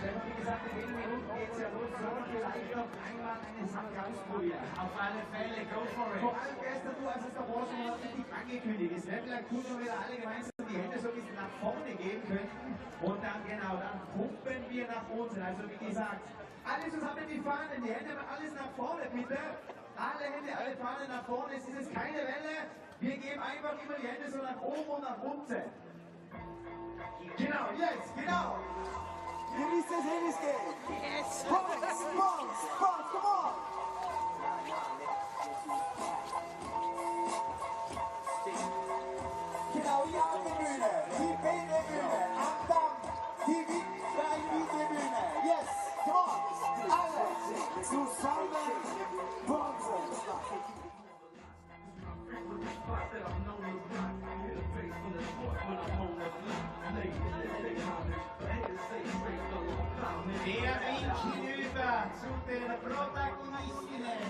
Wie gesagt, in wenigen Minuten geht es ja los. Sollen wir vielleicht noch einmal eine Sache ausprobieren? Auf alle Fälle, go for it. Vor allem gestern, als es davor schon mal richtig angekündigt ist. Wäre vielleicht gut, wenn wir alle gemeinsam die Hände so ein bisschen nach vorne geben könnten. Und dann, genau, dann pumpen wir nach unten. Also wie gesagt, alle zusammen die Fahnen, die Hände alles nach vorne, bitte. Alle Hände, alle Fahnen nach vorne. Es ist jetzt keine Welle. Wir geben einfach immer die Hände so nach oben und nach unten. Genau, jetzt, genau. You need to say this game. Yes. Bounce, bounce, bounce, come on. Genau, hier auf der Bühne. Die Bild der Bühne. Am Damm. Die winken gleich wie die Bühne. Yes, come on. Alle zusammen bouncen. Wir winken hinüber zu den Protagonistinnen.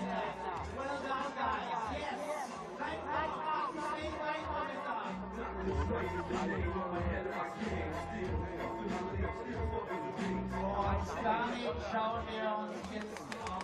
Well done, guys. Yes. Und damit schauen wir uns jetzt auf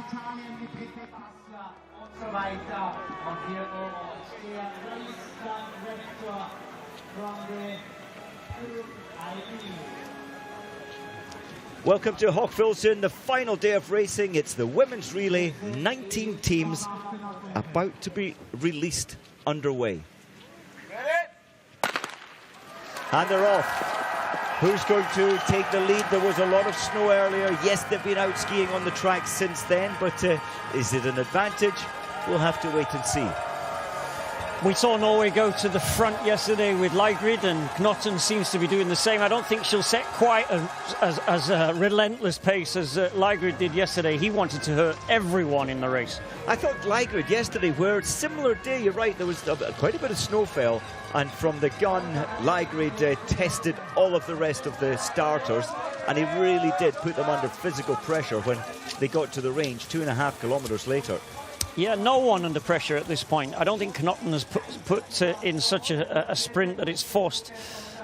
Italien mit dritte Passler und so weiter. Und hier oben steht Race Director from the ID. Welcome to Hofilsen, the final day of racing. It's the women's relay, 19 teams about to be released underway. And they're off. Who's going to take the lead? There was a lot of snow earlier. Yes, they've been out skiing on the track since then, but is it an advantage? We'll have to wait and see. We saw Norway go to the front yesterday with Leigrid, and Knotten seems to be doing the same. I don't think she'll set quite as a relentless pace as Leigrid did yesterday. He wanted to hurt everyone in the race. I thought Leigrid yesterday were a similar day. You're right, there was quite a bit of snow fell, and from the gun, Leigrid tested all of the rest of the starters, and he really did put them under physical pressure when they got to the range 2.5 kilometers later. Yeah, no one under pressure at this point. I don't think Knotten has put in such a sprint that it's forced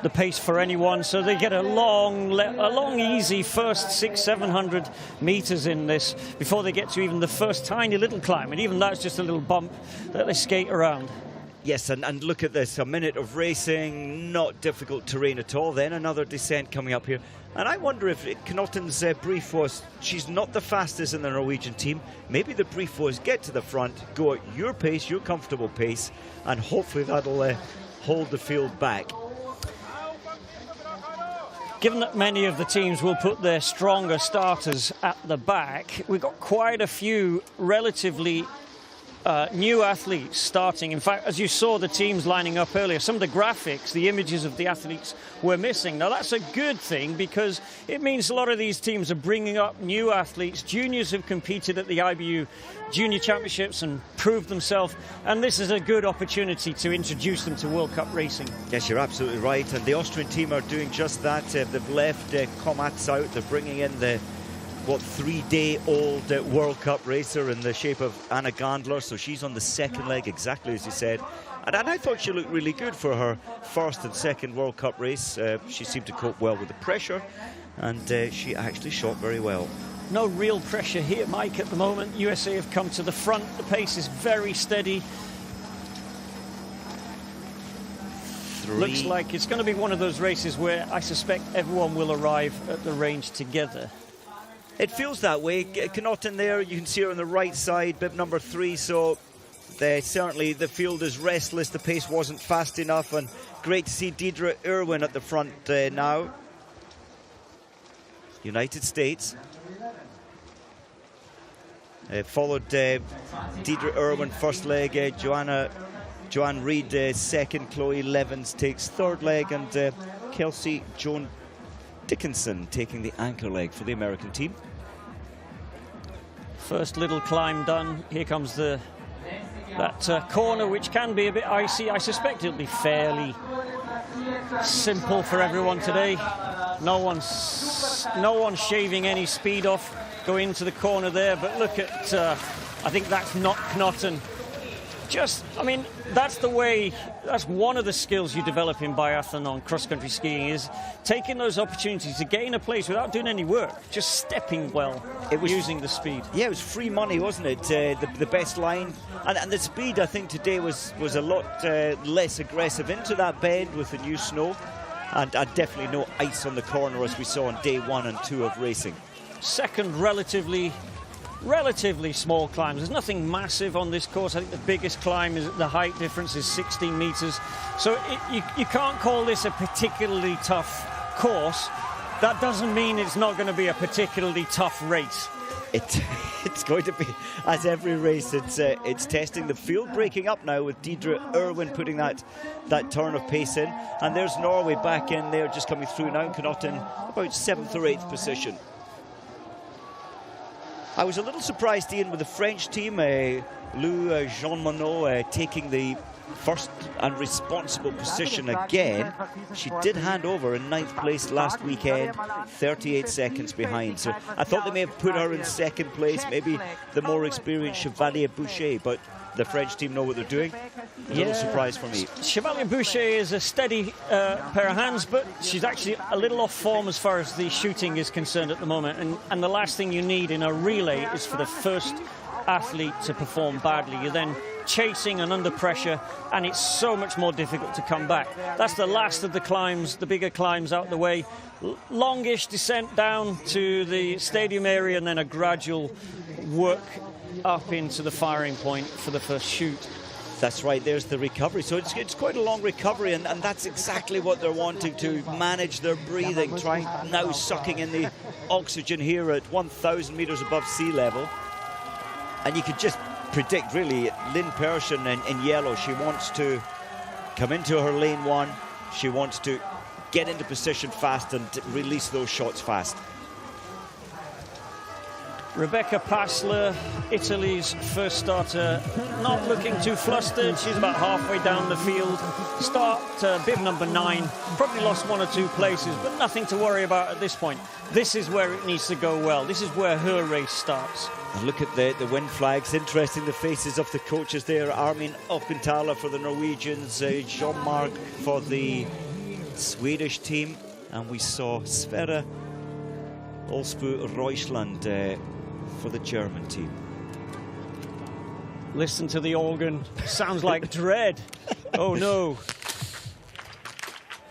the pace for anyone. So they get a long, easy first 600-700 meters in this before they get to even the first tiny little climb. And even that's just a little bump that they skate around. Yes, and look at this, a minute of racing, not difficult terrain at all. Then another descent coming up here. And I wonder if Knotten's brief was, she's not the fastest in the Norwegian team. Maybe the brief was, get to the front, go at your pace, your comfortable pace, and hopefully that'll hold the field back. given that many of the teams will put their stronger starters at the back, we've got quite a few relatively new athletes starting. In fact, as you saw the teams lining up earlier, some of the graphics, the images of the athletes were missing. Now, that's a good thing because it means a lot of these teams are bringing up new athletes, juniors who've competed at the IBU Junior Championships and proved themselves, and this is a good opportunity to introduce them to World Cup racing. Yes, you're absolutely right, and the Austrian team are doing just that. They've left Komats out. They're bringing in the 3-day-old World Cup racer in the shape of Anna Gandler, so she's on the second leg, exactly as you said. And I thought she looked really good for her first and second World Cup race. She seemed to cope well with the pressure, and she actually shot very well. No real pressure here, Mike, at the moment. USA have come to the front. The pace is very steady. Looks like it's going to be one of those races where I suspect everyone will arrive at the range together. It feels that way. Knotten there, you can see her on the right side, bib number 3, so certainly the field is restless. The pace wasn't fast enough, and great to see Deidre Irwin at the front now. United States. Followed Deidre Irwin first leg, Joanne Reed second, Chloe Levins takes third leg, and Kelsey Joan Dickinson taking the anchor leg for the American team. First little climb done. Here comes that corner, which can be a bit icy. I suspect it'll be fairly simple for everyone today. No one's shaving any speed off going into the corner there, but look at, I think that's not Knotten. I mean, that's one of the skills you develop in biathlon on cross-country skiing, is taking those opportunities to gain a place without doing any work, just stepping well, using the speed. Yeah, it was free money, wasn't it? The best line. And the speed, I think, today was a lot less aggressive into that bend with the new snow. And definitely no ice on the corner as we saw on day 1 and 2 of racing. Second, relatively small climbs. There's nothing massive on this course. I think the biggest climb is the height difference is 16 meters. So you can't call this a particularly tough course. That doesn't mean it's not going to be a particularly tough race. It's going to be, as every race, it's testing the field, breaking up now with Deidre Irwin putting that turn of pace in. And there's Norway back in there, just coming through now. Knotten about 7th or 8th position. I was a little surprised, Ian, with the French team, Lou Jean Monod taking the first and responsible position again. She did hand over in 9th place last weekend, 38 seconds behind. So I thought they may have put her in 2nd place, maybe the more experienced Chevalier Boucher, but the French team know what they're doing. A little surprise for me. Chevalier Boucher is a steady pair of hands, but she's actually a little off form as far as the shooting is concerned at the moment. And the last thing you need in a relay is for the first athlete to perform badly. You're then chasing and under pressure, and it's so much more difficult to come back. That's the last of the climbs, the bigger climbs out the way. Longish descent down to the stadium area, and then a gradual work up into the firing point for the first shoot. That's right, there's the recovery. So it's quite a long recovery, and that's exactly what they're wanting, to manage their breathing, trying now sucking in the oxygen here at 1,000 meters above sea level. And you could just predict, really, Lynn Persson in yellow. She wants to come into her lane 1. She wants to get into position fast and release those shots fast. Rebecca Passler, Italy's first starter, not looking too flustered. She's about halfway down the field. Start bib number 9. Probably lost 1 or 2 places, but nothing to worry about at this point. This is where it needs to go well. This is where her race starts. And look at the win flags. Interesting, the faces of the coaches there. Armin Okkenthaler for the Norwegians, Jean-Marc for the Swedish team. And we saw Sverre Olsbu-Reuschland for the German team. Listen to the organ. Sounds like dread. Oh no.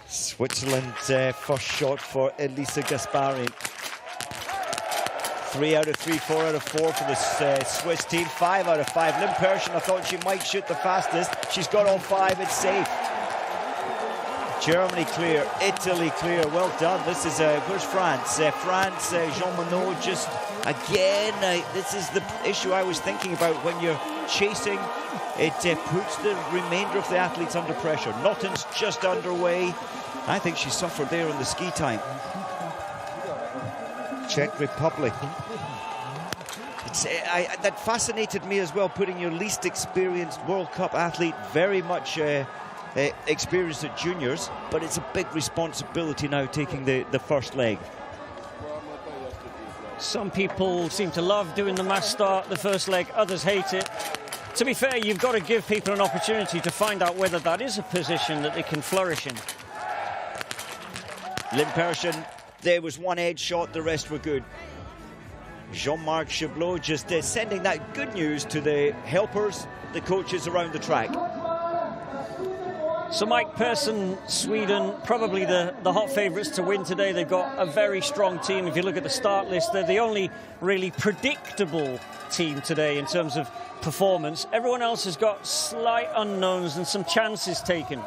Switzerland's first shot for Elisa Gaspari. 3 out of 3, 4 out of 4 for the Swiss team. 5 out of 5. Lynn Persson, I thought she might shoot the fastest. She's got all 5. It's safe. Germany clear, Italy clear. Well done. This is where's France? France, Jean Monod just again. This is the issue I was thinking about when you're chasing. It puts the remainder of the athletes under pressure. Notton's just underway. I think she suffered there on the ski time. Czech Republic. That fascinated me as well, putting your least experienced World Cup athlete, very much experienced at juniors, but it's a big responsibility now taking the first leg. Some people seem to love doing the mass start, the first leg, others hate it. To be fair, you've got to give people an opportunity to find out whether that is a position that they can flourish in. Lynn Persson, there was one edge shot, the rest were good. Jean-Marc Chablot just sending that good news to the helpers, the coaches around the track. So Mike Persson, Sweden, probably the hot favourites to win today. They've got a very strong team. If you look at the start list, they're the only really predictable team today in terms of performance. Everyone else has got slight unknowns and some chances taken.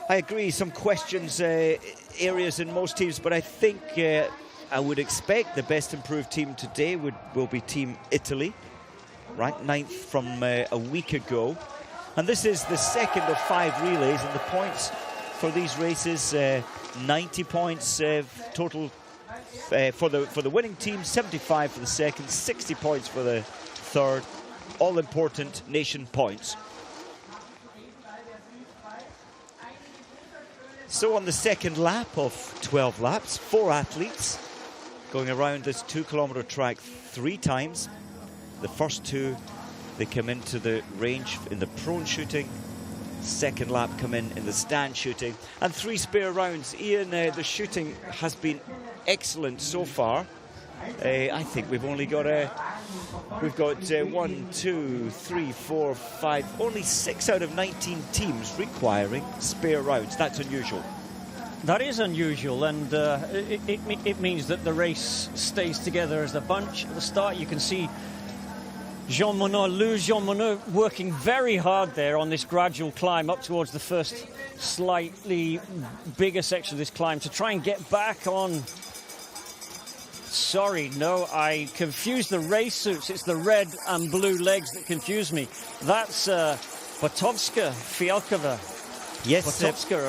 I agree, some questions, areas in most teams, but I think I would expect the best improved team today will be Team Italy, ranked 9th from a week ago. And this is the second of 5 relays, and the points for these races, 90 points total for the winning team, 75 for the second, 60 points for the third, all important nation points. So on the second lap of 12 laps, 4 athletes going around this 2-kilometer track 3 times. The first 2, they come into the range in the prone shooting. Second lap come in the stand shooting. And 3 spare rounds. Ian, the shooting has been excellent so far. I think we've only got 1, 2, 3, 4, 5, only 6 out of 19 teams requiring spare rounds. That's unusual. That is unusual, and it means that the race stays together as a bunch. At the start, you can see Jean Monod working very hard there on this gradual climb up towards the first slightly bigger section of this climb to try and get back on. Sorry, no, I confused the race suits. It's the red and blue legs that confuse me. That's Botovska Fialkova. Yes, Botovska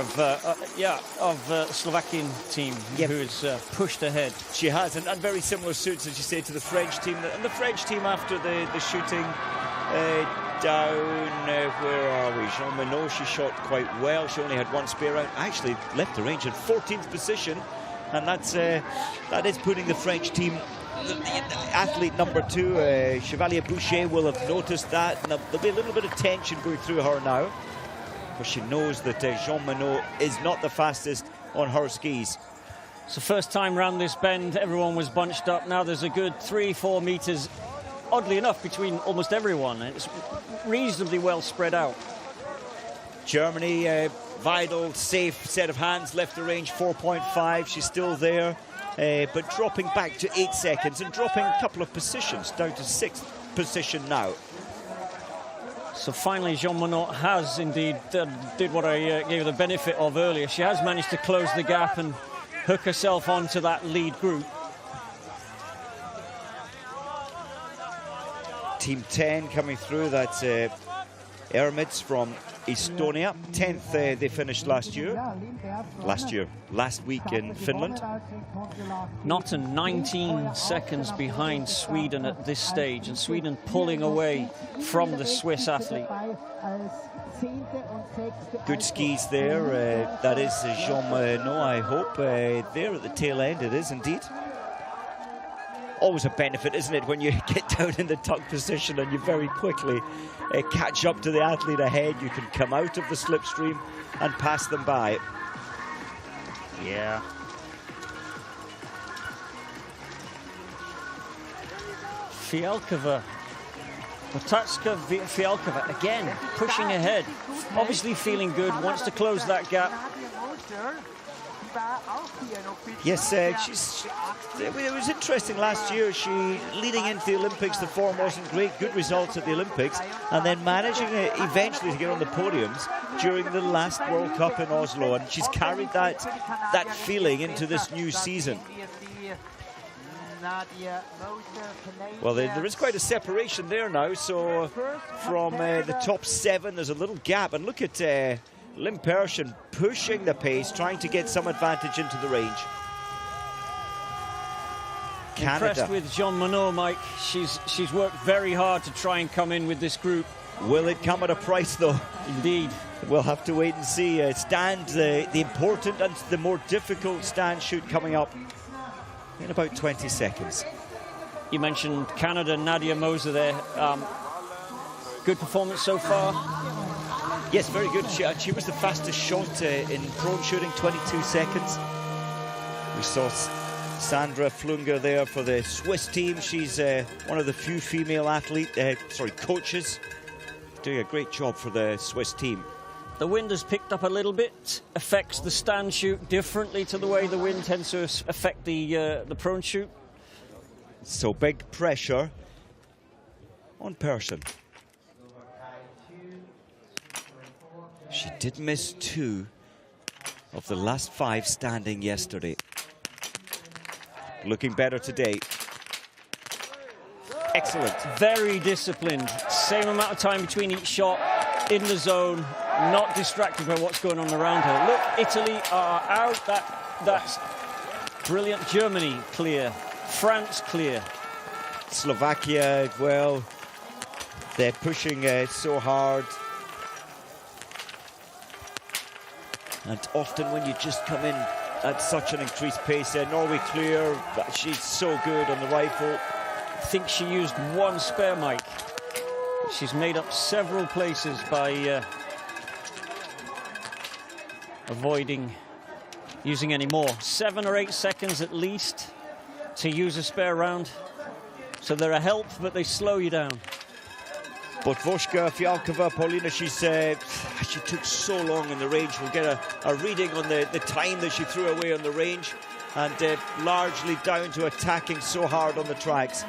of Slovakian team, yep, who has pushed ahead. She has, and very similar suits, as you say, to the French team. And the French team, after the shooting down, where are we? Jean Monod, she shot quite well. She only had 1 spare round. Actually left the range in 14th position. And that is putting the French team, the athlete number 2, Chevalier Boucher, will have noticed that. And there'll be a little bit of tension going through her now, because she knows that Jean Monod is not the fastest on her skis. So first time round this bend, everyone was bunched up. Now there's a good 3-4 meters, oddly enough, between almost everyone. It's reasonably well spread out. Germany, Vidal, safe set of hands, left the range 4.5. She's still there, but dropping back to 8 seconds and dropping a couple of positions down to 6th position now. So finally, Jean Monod has indeed did what I gave her the benefit of earlier. She has managed to close the gap and hook herself onto that lead group. Team 10 coming through. That's Ermits from Estonia. 10th they finished last week in Finland. Not 19 seconds behind Sweden at this stage, and Sweden pulling away from the Swiss athlete. Good skis there. That is Jean Monod, I hope. There at the tail end, it is indeed. Always a benefit, isn't it, when you get down in the tuck position and you very quickly catch up to the athlete ahead. You can come out of the slipstream and pass them by. Yeah. Fialkova. Botovska Fialkova, again, pushing ahead. Obviously feeling good, wants to close that gap. Yes, it was interesting last year. She, leading into the Olympics, the form wasn't great, good results at the Olympics, and then managing eventually to get on the podiums during the last World Cup in Oslo, and she's carried that feeling into this new season. Well, there is quite a separation there now, so from the top 7 there's a little gap, and look at Lynn Persson pushing the pace, trying to get some advantage into the range. Canada. Impressed with Jean Monod, Mike. She's worked very hard to try and come in with this group. Will it come at a price, though? Indeed. We'll have to wait and see. Stand, the important and the more difficult stand shoot coming up in about 20 seconds. You mentioned Canada, Nadia Moser there. Good performance so far. Yes, very good. She was the fastest shot in prone shooting, 22 seconds. We saw Sandra Flunger there for the Swiss team. She's one of the few female coaches. Doing a great job for the Swiss team. The wind has picked up a little bit, affects the stand shoot differently to the way the wind tends to affect the prone shoot. So big pressure on Persson. She did miss 2 of the last 5 standing yesterday. Looking better today. Excellent. Very disciplined. Same amount of time between each shot, in the zone, not distracted by what's going on around her. Look, Italy are out. That's brilliant. Germany clear. France clear. Slovakia, well, they're pushing so hard. And often when you just come in at such an increased pace, Norway clear, but she's so good on the rifle. I think she used 1 spare, Mike. She's made up several places by avoiding using any more. 7 or 8 seconds at least to use a spare round. So they're a help, but they slow you down. But Voshka, Fialkova, Paulina, she took so long in the range. We'll get a reading on the time that she threw away on the range, and largely down to attacking so hard on the tracks.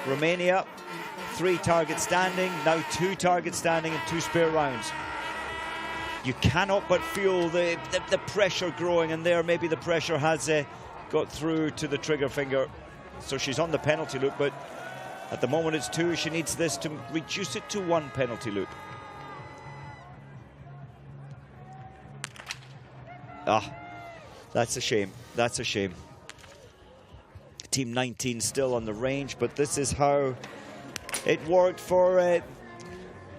Romania, 3 targets standing, now 2 targets standing and 2 spare rounds. You cannot but feel the pressure growing, and there maybe the pressure has got through to the trigger finger. So she's on the penalty loop, but at the moment it's 2. She needs this to reduce it to 1 penalty loop. That's a shame. That's a shame. Team 19 still on the range, but this is how it worked for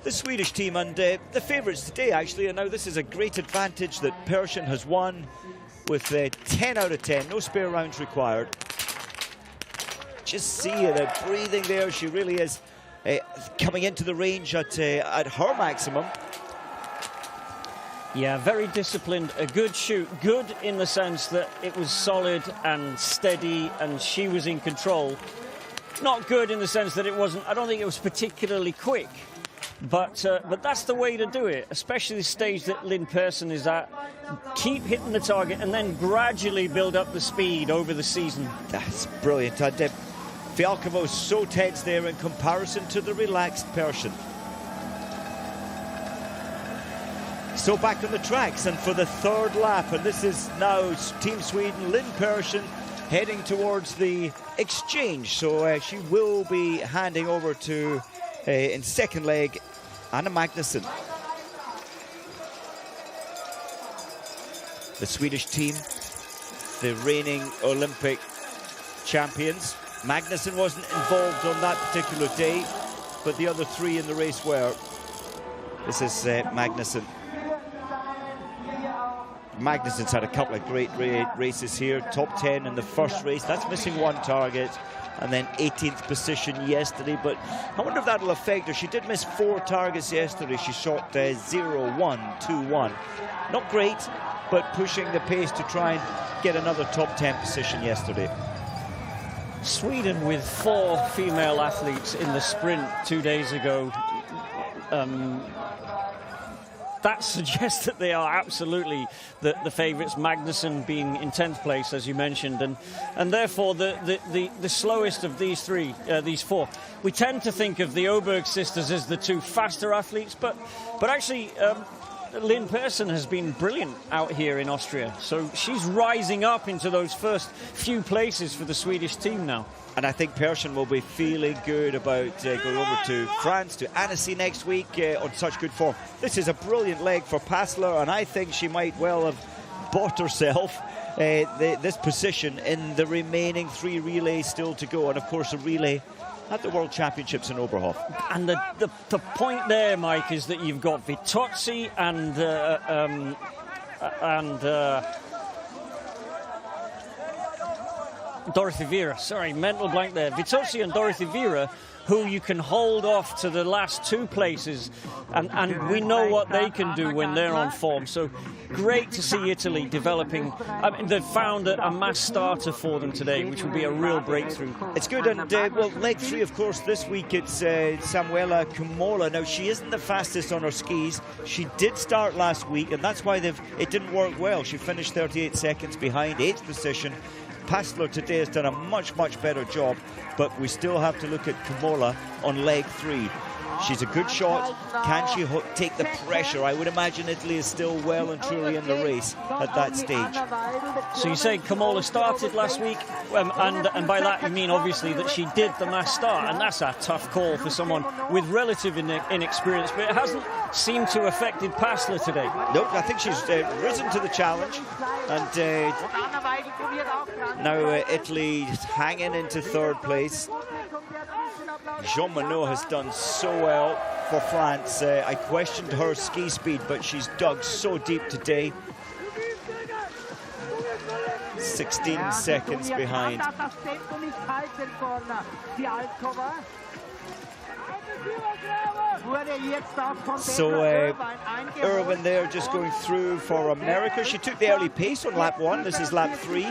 the Swedish team and the favourites today, actually. And now this is a great advantage that Persson has won with 10 out of 10, no spare rounds required. Just see the breathing there. She really is coming into the range at her maximum. Yeah, very disciplined, a good shoot. Good in the sense that it was solid and steady and she was in control. Not good in the sense that it wasn't, I don't think it was particularly quick. But that's the way to do it, especially the stage that Lynn Persson is at. Keep hitting the target and then gradually build up the speed over the season. That's brilliant. Fialkova was so tense there in comparison to the relaxed Persson. So back on the tracks and for the 3rd lap, and this is now Team Sweden, Lynn Persson heading towards the exchange. So she will be handing over to, in second leg, Anna Magnusson. The Swedish team, the reigning Olympic champions. Magnusson wasn't involved on that particular day, but the other 3 in the race were. This is Magnusson. Magnusson's had a couple of great races here. Top 10 in the first race. That's missing 1 target. And then 18th position yesterday. But I wonder if that'll affect her. She did miss 4 targets yesterday. She shot 0-1, 2-1. Not great, but pushing the pace to try and get another top 10 position yesterday. Sweden with 4 female athletes in the sprint 2 days ago. stats suggest that they are absolutely the favourites, Magnussen being in 10th place, as you mentioned, and therefore the slowest of these four. We tend to think of the Oberg sisters as the two faster athletes, but actually Lynn Persson has been brilliant out here in Austria, so she's rising up into those first few places for the Swedish team now. And I think Persson will be feeling good about going over to France, to Annecy next week on such good form. This is a brilliant leg for Passler, and I think she might well have bought herself this position in the remaining 3 relays still to go. And, of course, a relay at the World Championships in Oberhof. And the point there, Mike, is that you've got Vitozzi and Dorothy Vera, sorry, mental blank there. Vitozzi and Dorothy Vera, who you can hold off to the last 2 places, and we know what they can do when they're on form. So great to see Italy developing. I mean, they've found a mass starter for them today, which will be a real breakthrough. It's good, and well, leg 3, of course, this week it's Samuela Kumola. Now, she isn't the fastest on her skis. She did start last week, and that's why it didn't work well. She finished 38 seconds behind, 8th position. Passler today has done a much, much better job, but we still have to look at Kumola on leg 3. She's a good shot. Can she take the pressure? I would imagine Italy is still well and truly in the race at that stage. So you say Kumola started last week, and by that you mean obviously that she did the mass start, and that's a tough call for someone with relative inexperience, but it hasn't seemed to have affected Passler today. Nope, I think she's risen to the challenge, and now Italy hanging into 3rd place. Jean Monod has done so well for France. I questioned her ski speed, but she's dug so deep today. 16 seconds behind. So Irwin there just going through for America. She took the early pace on lap 1. This is lap 3.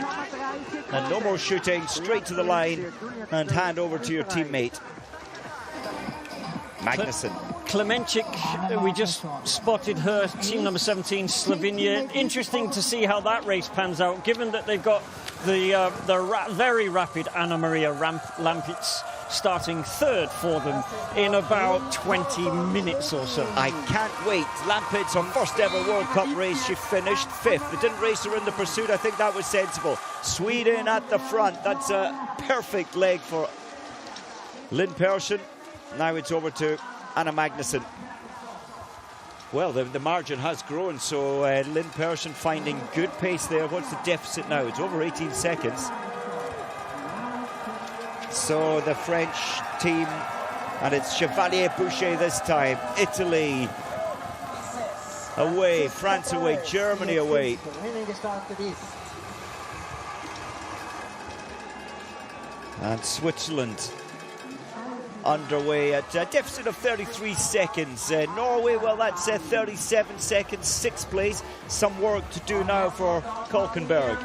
And no more shooting, straight to the line and hand over to your teammate. Magnussen. Klemenchik, we just spotted her, team number 17, Slovenia. Interesting to see how that race pans out, given that they've got the very rapid Anna Maria Lampitz starting 3rd for them in about 20 minutes or so. I can't wait. Lampitz, on first ever World Cup race, she finished 5th. They didn't race her in the pursuit. I think that was sensible. Sweden at the front. That's a perfect leg for Lynn Persson. Now it's over to Anna Magnussen. Well, the margin has grown, so Lynn Persson finding good pace there. What's the deficit now? It's over 18 seconds. So the French team, and it's Chevalier Boucher this time. Italy away, France away, Germany away. And Switzerland underway at a deficit of 33 seconds. Norway, well, that's 37 seconds, 6th place. Some work to do now for Kolkenberg.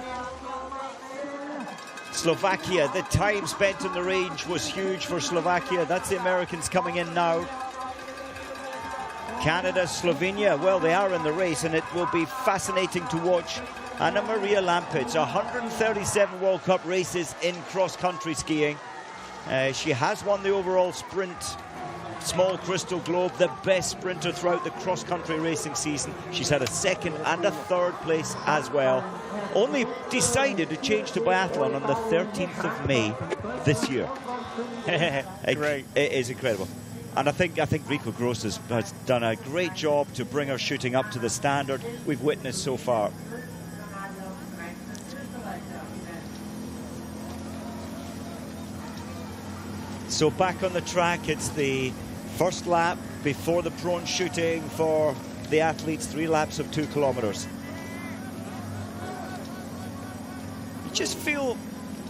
Slovakia, the time spent on the range was huge for Slovakia. That's the Americans coming in now. Canada, Slovenia, well, they are in the race, and it will be fascinating to watch Anna Maria Lampitz. 137 World Cup races in cross-country skiing. She has won the overall sprint small crystal globe, the best sprinter throughout the cross-country racing season. She's had a 2nd and a 3rd place as well. Only decided to change to biathlon on the 13th of May this year. Great. It is incredible. And I think Rico Gross has done a great job to bring her shooting up to the standard we've witnessed so far. So back on the track, it's the first lap before the prone shooting for the athletes, 3 laps of 2 kilometers. You just feel,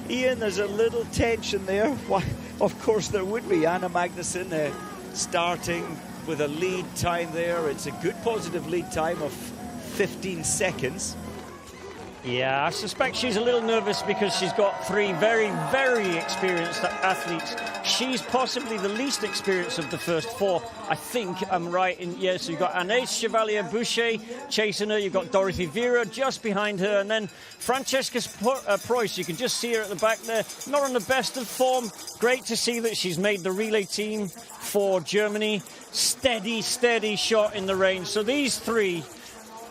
Ian, there's a little tension there. Why? Of course there would be. Anna Magnussen starting with a lead time there. It's a good positive lead time of 15 seconds. Yeah, I suspect she's a little nervous because she's got three very, very experienced athletes. She's possibly the least experienced of the first four. I think I'm right in, yes, so you've got Anaïs Chevalier-Boucher chasing her, you've got Dorothy Vera just behind her, and then Francesca Preuss, you can just see her at the back there, not on the best of form. Great to see that she's made the relay team for Germany. Steady, steady shot in the range. So these three,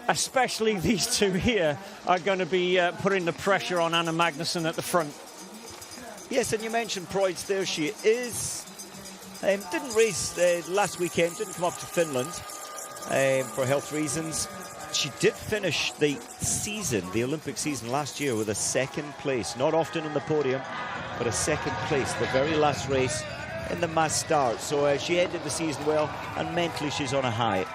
especially these two here, are going to be putting the pressure on Anna Magnusson at the front. Yes, and you mentioned Preuss there. She is. Didn't race last weekend, didn't come up to Finland for health reasons. She did finish the season, the Olympic season last year, with a second place. Not often on the podium, but a second place, the very last race in the mass start. So she ended the season well, and mentally she's on a high.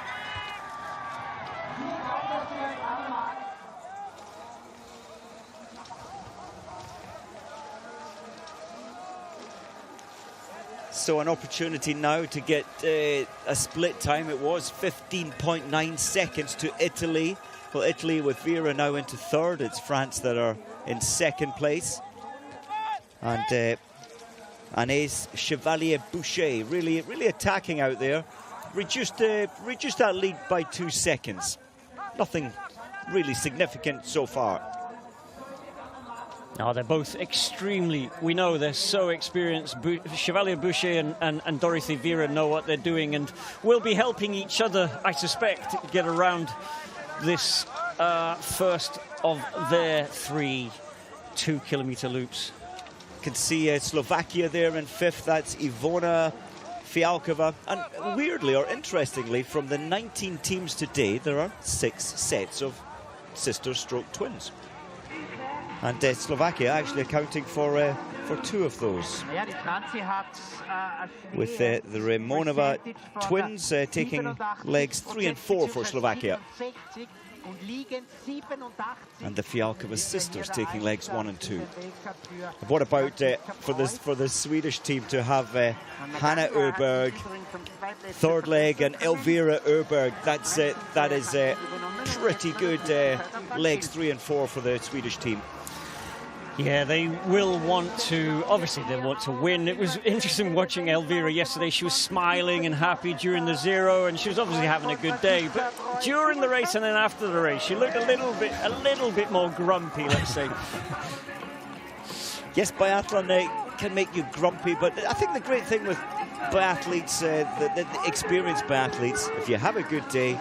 So an opportunity now to get a split time. It was 15.9 seconds to Italy. Well, Italy with Vera now into third. It's France that are in second place. And Anaïs Chevalier-Boucher really attacking out there. Reduced that lead by 2 seconds. Nothing really significant so far. No, they're both extremely, we know they're so experienced. Chevalier-Boucher and Dorothy Vera know what they're doing and will be helping each other, I suspect, get around this first of their 3 2-kilometer loops. You can see Slovakia there in fifth. That's Ivona Fialkova. And weirdly or interestingly, from the 19 teams today, there are 6 sets of sister-stroke twins. And Slovakia actually accounting for 2 of those. With the Remonova twins taking legs 3 and 4 for Slovakia. And the Fialkova sisters taking legs 1 and 2. What about for the Swedish team to have Hanna Öberg, third leg, and Elvira Öberg? That is pretty good legs 3 and 4 for the Swedish team. Yeah, they will want to, obviously they want to win. It was interesting watching Elvira yesterday. She was smiling and happy during the zero, and she was obviously having a good day. But during the race and then after the race, she looked a little bit more grumpy, let's say. Yes, biathlon can make you grumpy, but I think the great thing with biathletes, the experienced biathletes, if you have a good day,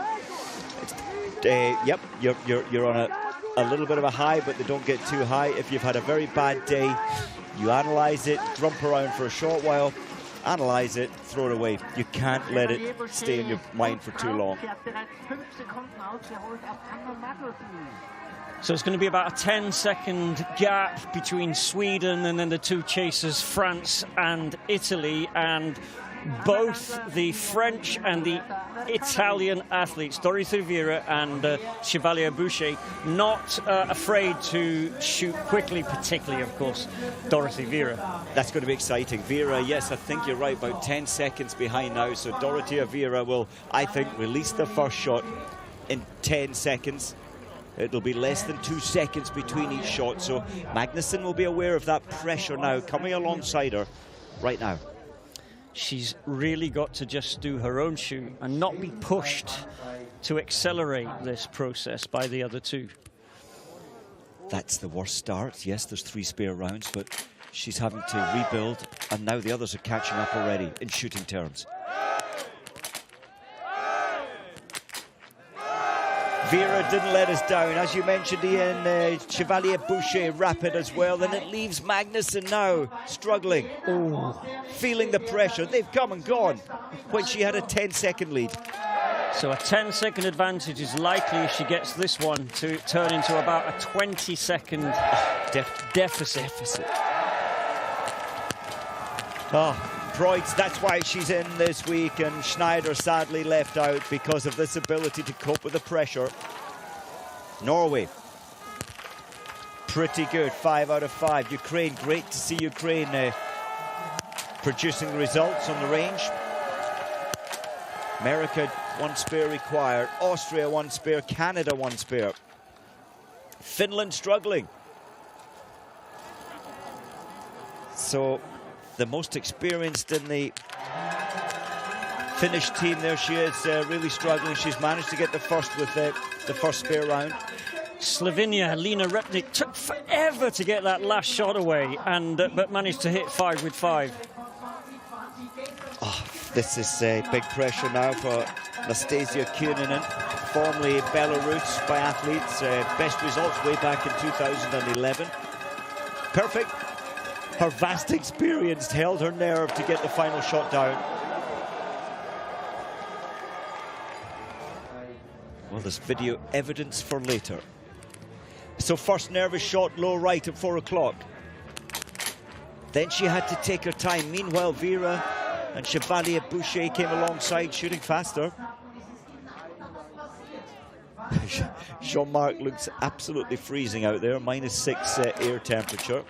yep, you're on a little bit of a high, but they don't get too high. If you've had a very bad day, you analyze it, grump around for a short while, analyze it, throw it away. You can't let it stay in your mind for too long. So it's going to be about a 10-second gap between Sweden and then the 2 chasers, France and Italy, and both the French and the Italian athletes, Dorothy Vera and Chevalier-Boucher, not afraid to shoot quickly, particularly, of course, Dorothy Vera. That's going to be exciting. Vera, yes, I think you're right, about 10 seconds behind now, so Dorothy Vera will, I think, release the first shot in 10 seconds. It'll be less than 2 seconds between each shot, so Magnusson will be aware of that pressure now coming alongside her right now. She's really got to just do her own shoot and not be pushed to accelerate this process by the other 2. That's the worst start. Yes, there's 3 spare rounds, but she's having to rebuild, and now the others are catching up already in shooting terms. Vera didn't let us down. As you mentioned, Ian, Chevalier-Boucher rapid as well. Then it leaves Magnusson now struggling. Ooh. Feeling the pressure. They've come and gone when she had a 10-second lead. So a 10-second advantage is likely, if she gets this one, to turn into about a 20-second deficit. Preuss, that's why she's in this week, and Schneider sadly left out because of this ability to cope with the pressure. Norway, pretty good, 5 out of 5. Ukraine, great to see Ukraine producing the results on the range. America, 1 spare required. Austria, 1 spare. Canada, 1 spare. Finland struggling. So the most experienced in the Finnish team, there she is, really struggling. She's managed to get the first with the first spare round. Slovenia, Lena Repnik, took forever to get that last shot away, and but managed to hit 5 with 5. Oh, this is big pressure now for Nastasia Kyninen, formerly Belarus biathletes. Best results way back in 2011. Perfect. Her vast experience held her nerve to get the final shot down. Well, there's video evidence for later. So first nervous shot, low right at 4 o'clock. Then she had to take her time. Meanwhile, Vera and Chevalier Boucher came alongside, shooting faster. Jean-Marc looks absolutely freezing out there, -6 air temperature.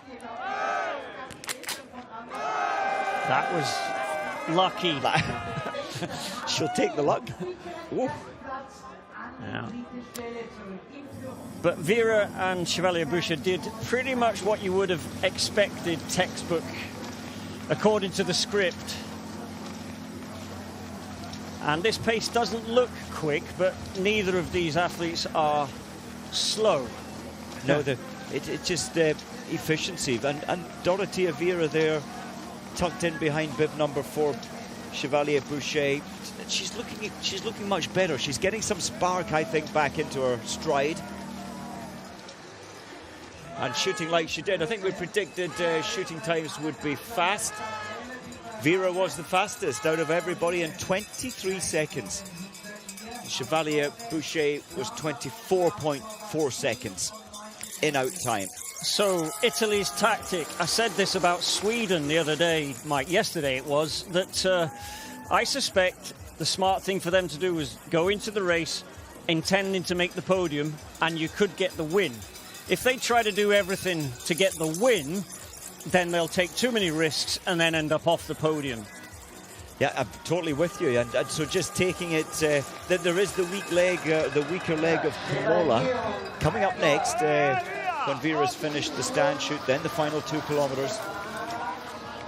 That was lucky. She'll take the luck. Whoa. Yeah. But Vera and Chevalier Boucher did pretty much what you would have expected, textbook, according to the script. And this pace doesn't look quick, but neither of these athletes are slow. No, it's just efficiency. And Dorothea Vera there, tucked in behind bib number 4, Chevalier Boucher. She's looking much better. She's getting some spark, I think, back into her stride. And shooting like she did. I think we predicted shooting times would be fast. Vera was the fastest out of everybody in 23 seconds. Chevalier Boucher was 24.4 seconds in out time. So Italy's tactic, I said this about Sweden the other day, Mike, yesterday it was, that I suspect the smart thing for them to do was go into the race intending to make the podium, and you could get the win. If they try to do everything to get the win, then they'll take too many risks and then end up off the podium. Yeah, I'm totally with you. And so just taking it, that there is the weaker leg of Kamola coming up next when Vera's finished the stand shoot, then the final 2 kilometers.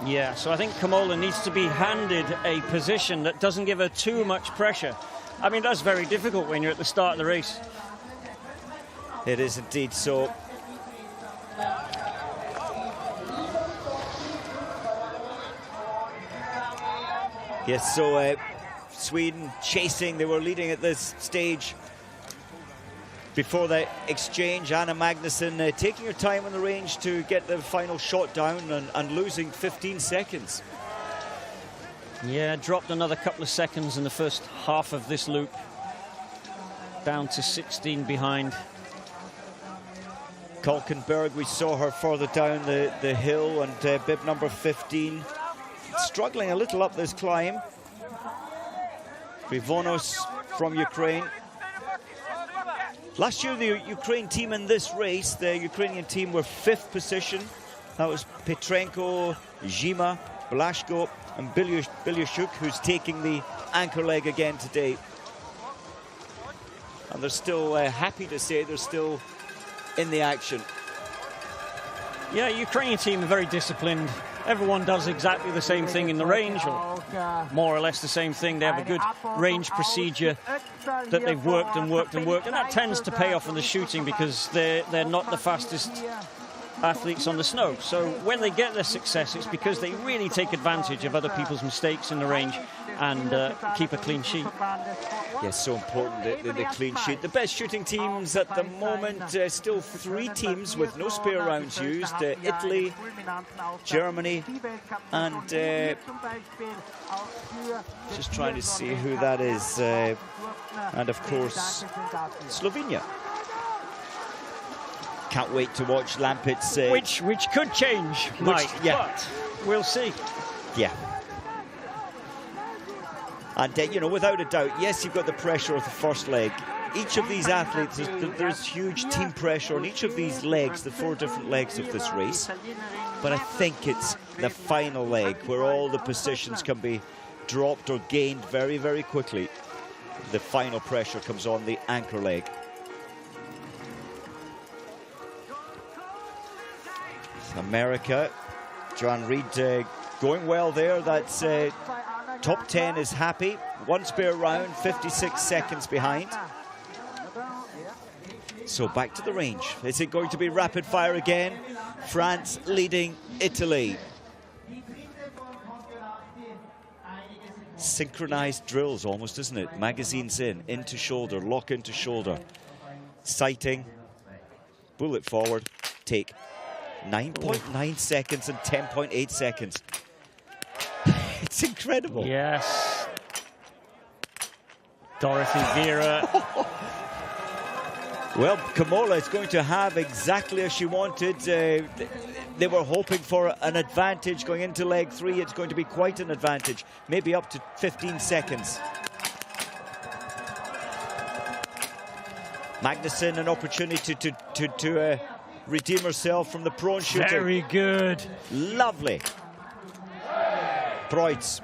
Yeah, so I think Kamola needs to be handed a position that doesn't give her too much pressure. I mean, that's very difficult when you're at the start of the race. It is indeed so. Yes, so Sweden chasing. They were leading at this stage before the exchange. Anna Magnusson taking her time on the range to get the final shot down and losing 15 seconds. Yeah, dropped another couple of seconds in the first half of this loop. Down to 16 behind. Kalkenberg, we saw her further down the hill, and bib number 15 struggling a little up this climb. Krivonos from Ukraine. Last year, the Ukraine team in this race, the Ukrainian team were 5th position. That was Petrenko, Zhima, Blashko, and Bilyashuk, who's taking the anchor leg again today. And they're still happy to say they're still in the action. Yeah, Ukrainian team are very disciplined. Everyone does exactly the same thing in the range, or more or less the same thing. They have a good range procedure that they've worked and worked and worked, and that tends to pay off in the shooting because they're not the fastest athletes on the snow. So when they get their success, it's because they really take advantage of other people's mistakes in the range and keep a clean sheet. Yes, so important, the clean sheet. The best shooting teams at the moment, still 3 teams with no spare rounds used. Italy, Germany, and just trying to see who that is. And of course, Slovenia. Can't wait to watch Lampit's... Which could change, Mike, yeah. But we'll see. Yeah. And, you know, without a doubt, yes, you've got the pressure of the first leg. Each of these athletes, there's huge team pressure on each of these legs, the 4 different legs of this race. But I think it's the final leg where all the positions can be dropped or gained very, very quickly. The final pressure comes on the anchor leg. America, Joanne Reid going well there. That's top 10 is happy. One spare round, 56 seconds behind. So back to the range. Is it going to be rapid fire again? France leading Italy. Synchronized drills almost, isn't it? Magazines in, into shoulder, lock into shoulder. Sighting, bullet forward, take. 9.9 seconds and 10.8 seconds. It's incredible. Yes. Dorothy Vera. Well, Kamola is going to have exactly as she wanted. They were hoping for an advantage going into leg 3. It's going to be quite an advantage, maybe up to 15 seconds. Magnussen, an opportunity to redeem herself from the prone shooting. Very good. Lovely. Kreutz.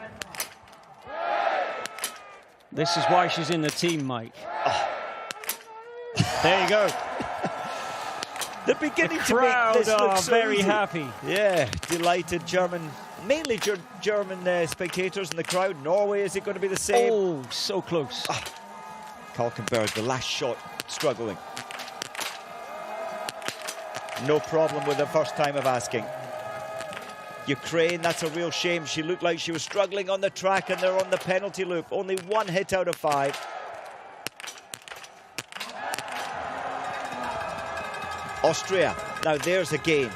This is why she's in the team, Mike. Oh. There you go. They're beginning the to make this look so very easy. happy. Yeah, delighted German, mainly German spectators in the crowd. Norway, is it going to be the same? Oh, so close. Kalkenberg, the last shot, struggling. No problem with the first time of asking. Ukraine, that's a real shame. She looked like she was struggling on the track and they're on the penalty loop. Only 1 hit out of 5. Austria, now there's a game.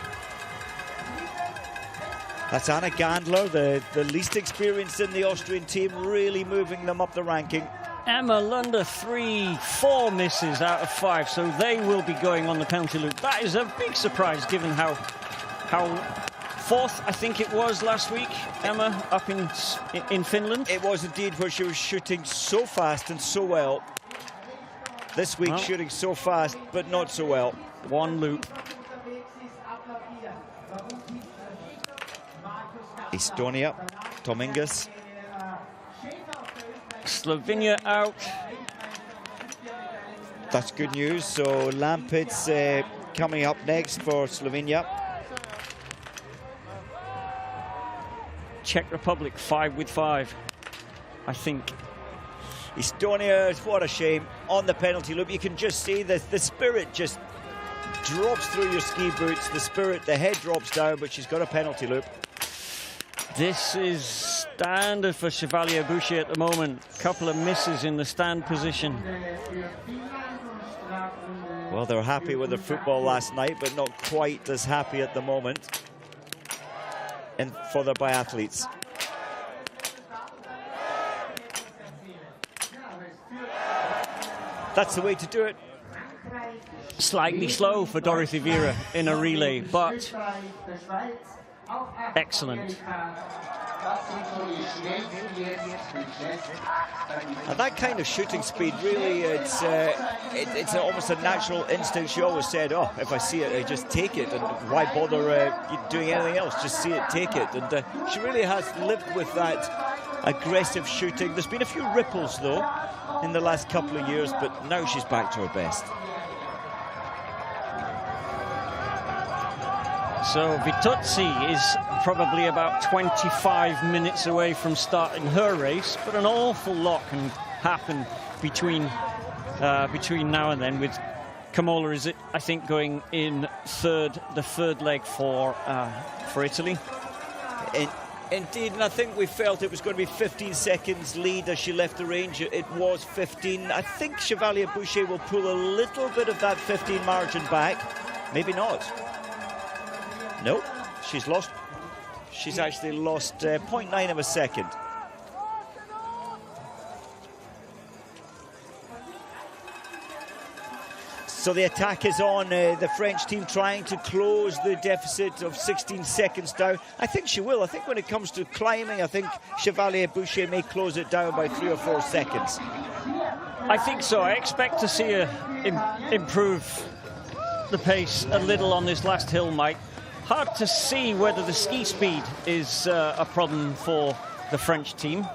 That's Anna Gandler, the least experienced in the Austrian team, really moving them up the ranking. Emma Lunder, 4 misses out of 5, so they will be going on the penalty loop. That is a big surprise, given how 4th, I think it was last week, Emma, up in Finland. It was indeed, where she was shooting so fast and so well. This week, shooting so fast, but not so well. 1 loop. Estonia, Tomingas. Slovenia out. That's good news. So Lampit's coming up next for Slovenia. Czech Republic 5 with 5, I think. Estonia, what a shame, on the penalty loop. You can just see the spirit just drops through your ski boots. The spirit, the head drops down, but she's got a penalty loop. This is standard for Chevalier Boucher at the moment. Couple of misses in the stand position. Well, they're happy with their football last night, but not quite as happy at the moment. And for their biathletes. That's the way to do it. Slightly slow for Dorothy Vera in a relay, but excellent. And that kind of shooting speed, really, it's almost a natural instinct. She always said, oh, if I see it, I just take it, and why bother doing anything else? Just see it, take it. And she really has lived with that aggressive shooting. There's been a few ripples, though, in the last couple of years, but now she's back to her best. So Vitozzi is probably about 25 minutes away from starting her race, but an awful lot can happen between now and then. With Kamola, is it? I think going in the third leg for Italy. Indeed, and I think we felt it was going to be 15 seconds lead as she left the range. It was 15. I think Chevalier Boucher will pull a little bit of that 15 margin back. Maybe not. No, she's lost. She's actually lost 0.9 of a second. So the attack is on. The French team trying to close the deficit of 16 seconds down. I think she will. I think when it comes to climbing, I think Chevalier Boucher may close it down by 3 or 4 seconds. I think so. I expect to see her improve the pace a little on this last hill, Mike. Hard to see whether the ski speed is a problem for the French team.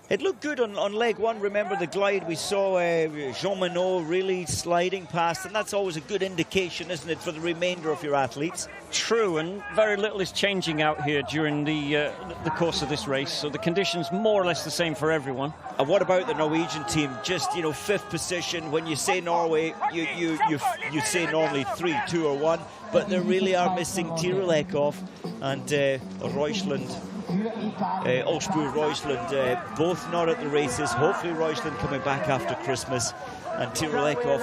It looked good on leg one. Remember the glide we saw Jean Monod really sliding past, and that's always a good indication, isn't it, for the remainder of your athletes? True, and very little is changing out here during the course of this race, so the conditions more or less the same for everyone. And what about the Norwegian team? Just, you know, 5th position. When you say Norway, you say normally 3, 2 or 1, but they really are missing Tirolekov and Reusland. Osbu, Reusland, both not at the races. Hopefully Reusland coming back after Christmas, and Tirolekov,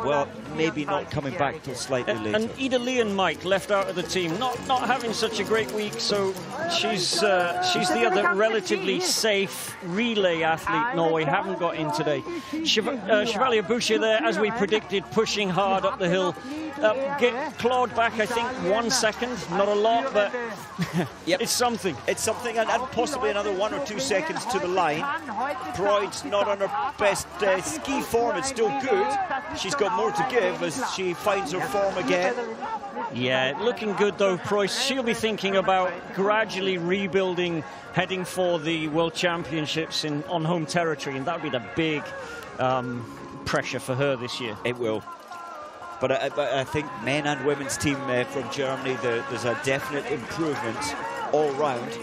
well, maybe not coming back till slightly later. And Ida Leon Mike left out of the team, not having such a great week, so she's the other relatively safe relay athlete Norway haven't got in today. Chevalier Boucher there, as we predicted, pushing hard up the hill. Get clawed back, I think, 1 second. Not a lot, but yep. It's something. It's something, and possibly another 1 or 2 seconds to the line. Broid's not on her best ski form. It's still good. She's got more to give as she finds her form again. Yeah, looking good though, Preuss. She'll be thinking about gradually rebuilding, heading for the World Championships on home territory, and that'll be the big pressure for her this year. It will. But I think men and women's team from Germany, there's a definite improvement all round.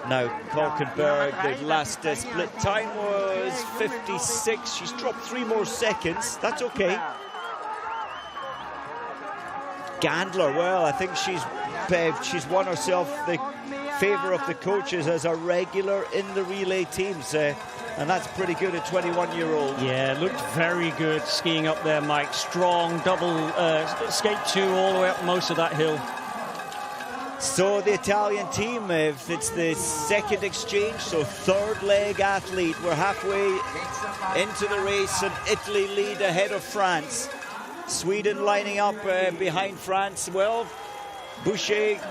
Now, Kalkenberg, the last split time was 56. She's dropped 3 more seconds. That's okay. Gandler, well, I think she's won herself the favour of the coaches as a regular in the relay teams. And that's pretty good at 21-year-old. Yeah, looked very good skiing up there, Mike. Strong, double skate 2 all the way up most of that hill. So the Italian team, if it's the second exchange, so 3rd leg athlete. We're halfway into the race, and Italy lead ahead of France. Sweden lining up behind France. Well, Chevalier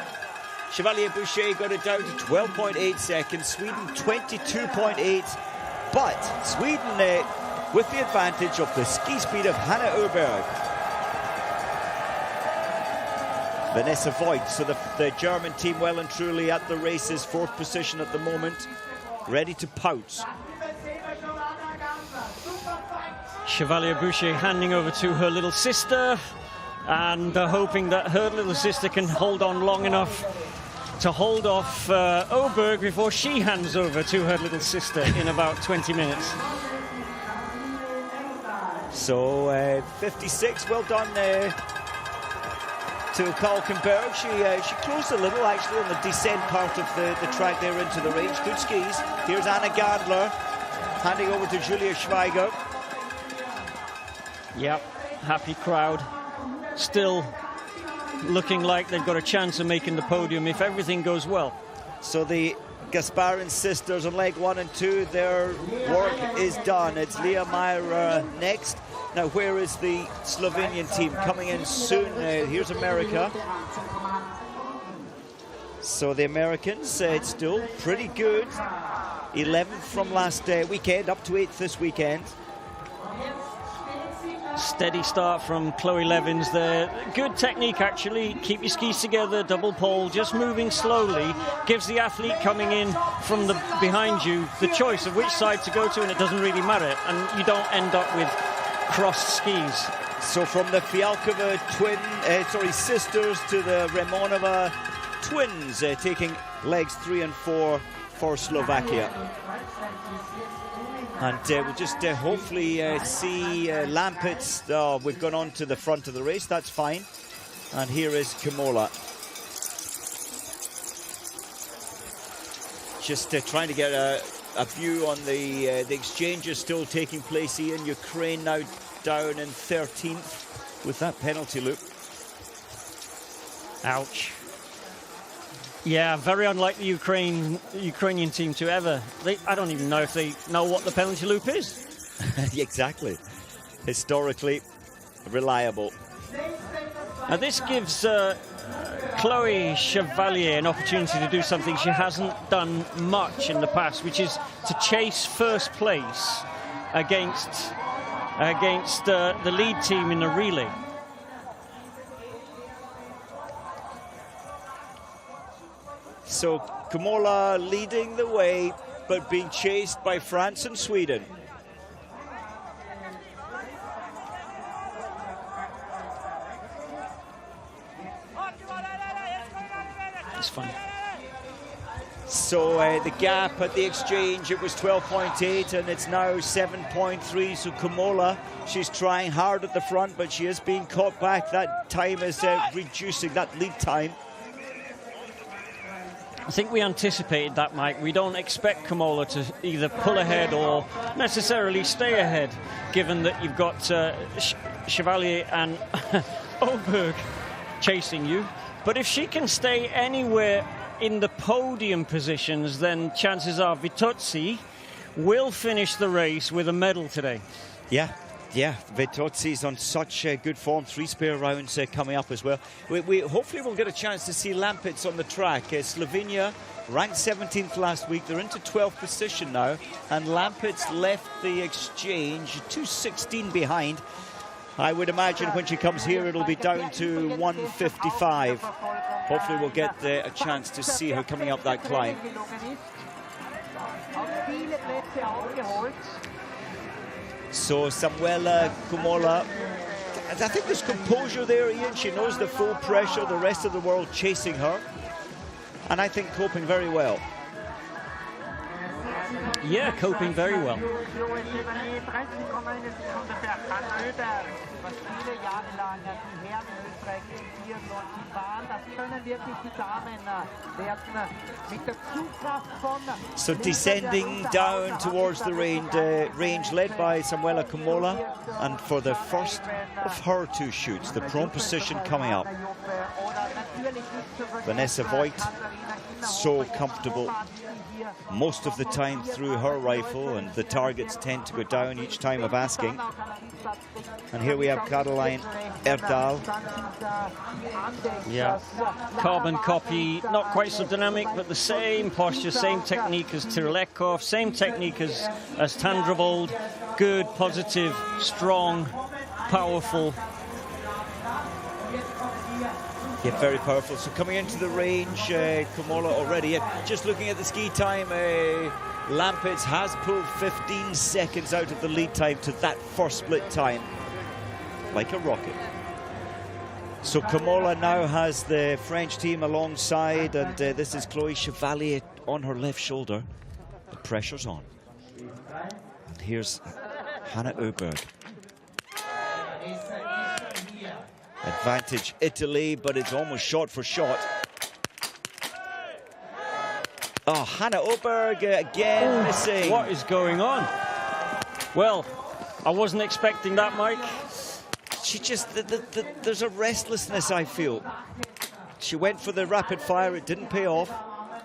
Boucher got it down to 12.8 seconds. Sweden 22.8. But Sweden with the advantage of the ski speed of Hanna Öberg. Vanessa Voigt, so the German team well and truly at the races, 4th position at the moment, ready to pounce. Chevalier Boucher handing over to her little sister, and hoping that her little sister can hold on long enough to hold off Öberg before she hands over to her little sister in about 20 minutes. So 56, well done to Kalkenberg. She closed a little actually on the descent part of the track there into the range. Good skis. Here's Anna Gandler handing over to Julia Schweiger. Yep, happy crowd. Still looking like they've got a chance of making the podium if everything goes well. So the Gasparin sisters on leg 1 and 2, their work is done. It's Leah Meyer next. Now, where is the Slovenian team? Coming in soon. Here's America. So the Americans, it's still pretty good. 11th from last weekend, up to 8th this weekend. Steady start from Chloe Levins there. Good technique, actually. Keep your skis together, double pole, just moving slowly. Gives the athlete coming in from the behind you the choice of which side to go to, and it doesn't really matter. And you don't end up with crossed skis. So from the Fialkova sisters to the Remonova twins, taking legs 3 and 4 for Slovakia. And we'll just hopefully see Lampitz. We've gone on to the front of the race, that's fine. And here is Kimola. Just trying to get a view on the exchanges still taking place. Ian, Ukraine now down in 13th with that penalty loop. Ouch. Yeah, very unlike the Ukrainian team to ever. I don't even know if they know what the penalty loop is. Exactly. Historically reliable. Now this gives Chloe Chevalier an opportunity to do something she hasn't done much in the past, which is to chase first place against the lead team in the relay. So Kimola leading the way, but being chased by France and Sweden. It's fun. So the gap at the exchange, it was 12.8 and it's now 7.3. So Kimola, she's trying hard at the front, but she is being caught back. That time is reducing, that lead time. I think we anticipated that, Mike. We don't expect Kimola to either pull ahead or necessarily stay ahead, given that you've got Chevalier and Oberg chasing you. But if she can stay anywhere in the podium positions, then chances are Vitozzi will finish the race with a medal today. Yeah, Vitozzi's on such good form. 3 spare rounds coming up as well. We hopefully will get a chance to see Lampitz on the track. Slovenia ranked 17th last week. They're into 12th position now, and Lampitz left the exchange 2:16 behind. I would imagine when she comes here, it'll be down to 1:55. Hopefully we'll get a chance to see her coming up that climb. So Samuela Kimola, I think there's composure there, Ian. She knows the full pressure, the rest of the world chasing her, and I think coping very well. Yeah, coping very well. So descending down towards the range led by Samuela Kimola, and for the first of her 2 shoots, the prone position coming up. Vanessa Voigt, so comfortable most of the time through her rifle, and the targets tend to go down each time of asking. And here we have Caroline Erdal. Yeah, carbon copy, not quite so dynamic, but the same posture, same technique as Tirlekov, same technique as Tandrevold. Good, positive, strong, powerful. Yeah, very powerful. So coming into the range, Kimola already, just looking at the ski time, Lampitz has pulled 15 seconds out of the lead time to that first split time, like a rocket. So Kimola now has the French team alongside, and this is Chloé Chevalier on her left shoulder. The pressure's on. And here's Hannah Oberg. Advantage Italy, but it's almost shot for shot. Oh, Hannah Oberg again missing. What is going on? Well, I wasn't expecting that, Mike. She just, there's a restlessness, I feel. She went for the rapid fire, it didn't pay off.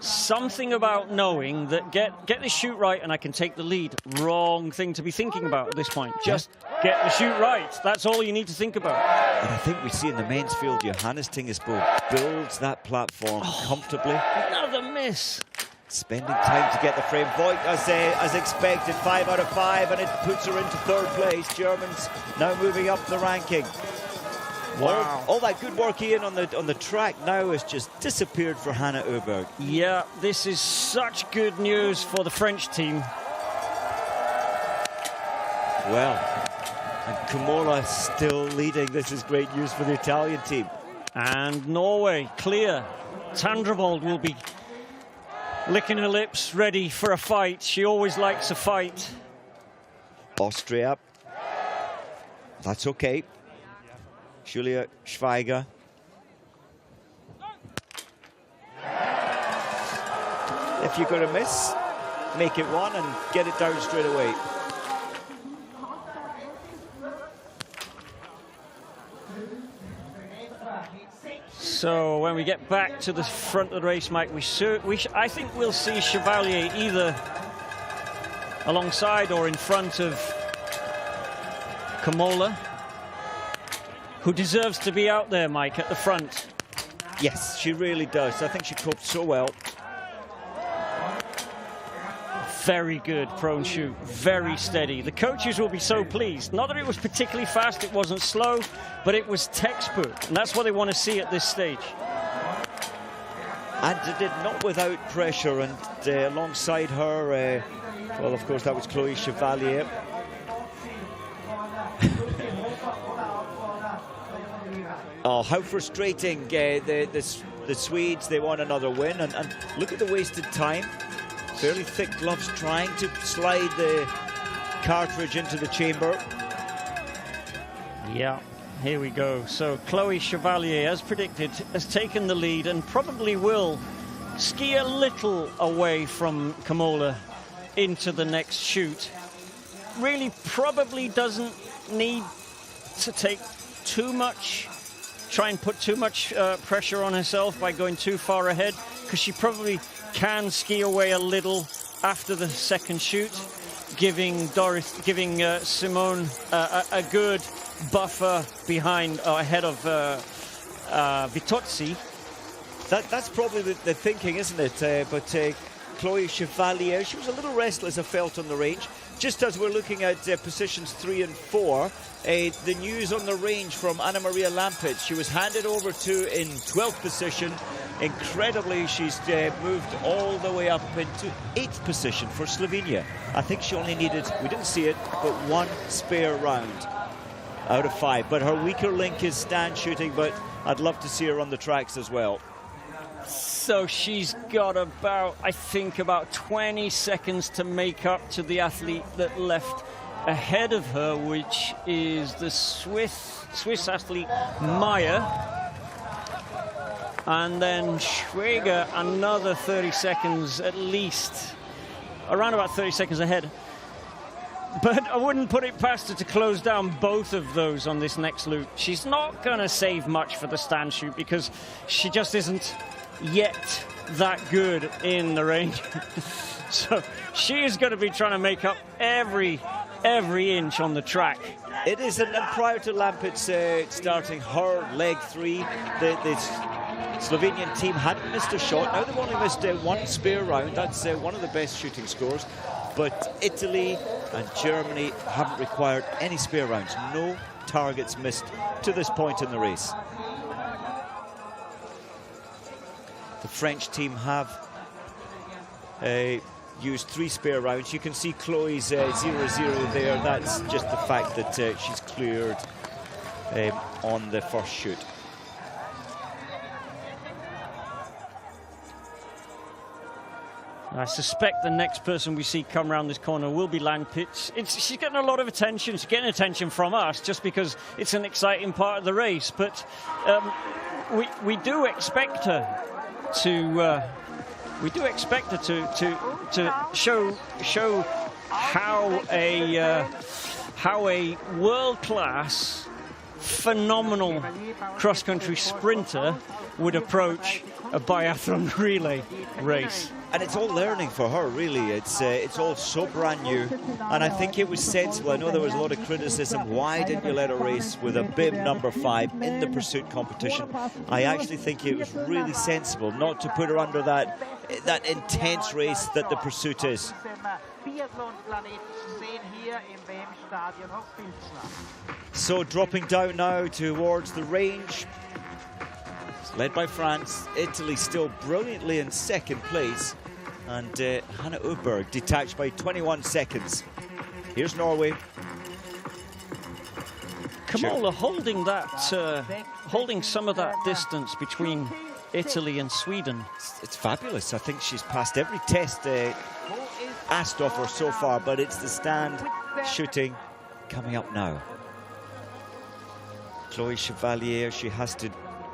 Something about knowing that get the shoot right and I can take the lead. Wrong thing to be thinking about at this point. Just get the shoot right. That's all you need to think about. And I think we see in the men's field, Johannes Tingesbo builds that platform comfortably. Another miss. Spending time to get the frame. Voigt, as expected, 5 out of 5, and it puts her into 3rd place. Germans now moving up the ranking. Wow. All that good work, Ian, on the track now has just disappeared for Hannah Oberg. Yeah, this is such good news for the French team. Well, and Kimola still leading. This is great news for the Italian team. And Norway, clear. Tandrevold will be licking her lips, ready for a fight. She always likes a fight. Austria. That's okay. Julia Schweiger. If you're going to miss, make it 1 and get it down straight away. So when we get back to the front of the race, Mike, I think we'll see Chevalier either alongside or in front of Kimola, who deserves to be out there, Mike, at the front. Yes, she really does. I think she coped so well. Very good prone shoot, very steady. The coaches will be so pleased. Not that it was particularly fast, it wasn't slow, but it was textbook, and that's what they want to see at this stage. And did not without pressure, and alongside her, well, of course, that was Chloe Chevalier. Oh, how frustrating. The Swedes, they want another win, and look at the wasted time. Fairly thick gloves trying to slide the cartridge into the chamber. Yeah, here we go. So Chloe Chevalier, as predicted, has taken the lead and probably will ski a little away from Kamola into the next shoot. Really probably doesn't need to take too much, try and put too much pressure on herself by going too far ahead, because she probably can ski away a little after the second shoot, giving Simone a good buffer behind, ahead of Vitozzi. That's probably the thinking, isn't it? But Chloe Chevalier, she was a little restless, I felt, on the range. Just as we're looking at positions 3 and 4, the news on the range from Anna Maria Lampitz. She was handed over to in 12th position. Incredibly, she's moved all the way up into 8th position for Slovenia. I think she only needed, we didn't see it, but 1 spare round out of 5. But her weaker link is stand shooting, but I'd love to see her on the tracks as well. So she's got about, I think, about 20 seconds to make up to the athlete that left ahead of her, which is the Swiss athlete Maya. And then Schweger, another 30 seconds at least, around about 30 seconds ahead. But I wouldn't put it past her to close down both of those on this next loop. She's not going to save much for the stand shoot because she just isn't yet that good in the range. So she is going to be trying to make up every inch on the track. It is, and prior to Lampitz starting her leg 3, the Slovenian team hadn't missed a shot. Now they've only missed 1 spare round. That's one of the best shooting scores. But Italy and Germany haven't required any spare rounds. No targets missed to this point in the race. The French team have used 3 spare rounds. You can see Chloe's 0-0 there. That's just the fact that she's cleared on the first shoot. I suspect the next person we see come around this corner will be Lampitz. She's getting a lot of attention. She's getting attention from us just because it's an exciting part of the race. But we do expect her to show how a world-class, phenomenal cross-country sprinter would approach a biathlon relay race. And it's all learning for her, really. It's all so brand new. And I think it was sensible. I know there was a lot of criticism. Why didn't you let her race with a bib number 5 in the pursuit competition? I actually think it was really sensible not to put her under that intense race that the pursuit is. So dropping down now towards the range. Led by France. Italy still brilliantly in 2nd place. And Hanna Öberg detached by 21 seconds. Here's Norway. Kamola holding some of that distance between Italy and Sweden. It's fabulous. I think she's passed every test asked of her so far, but it's the stand shooting coming up now. Chloe Chevalier, she has to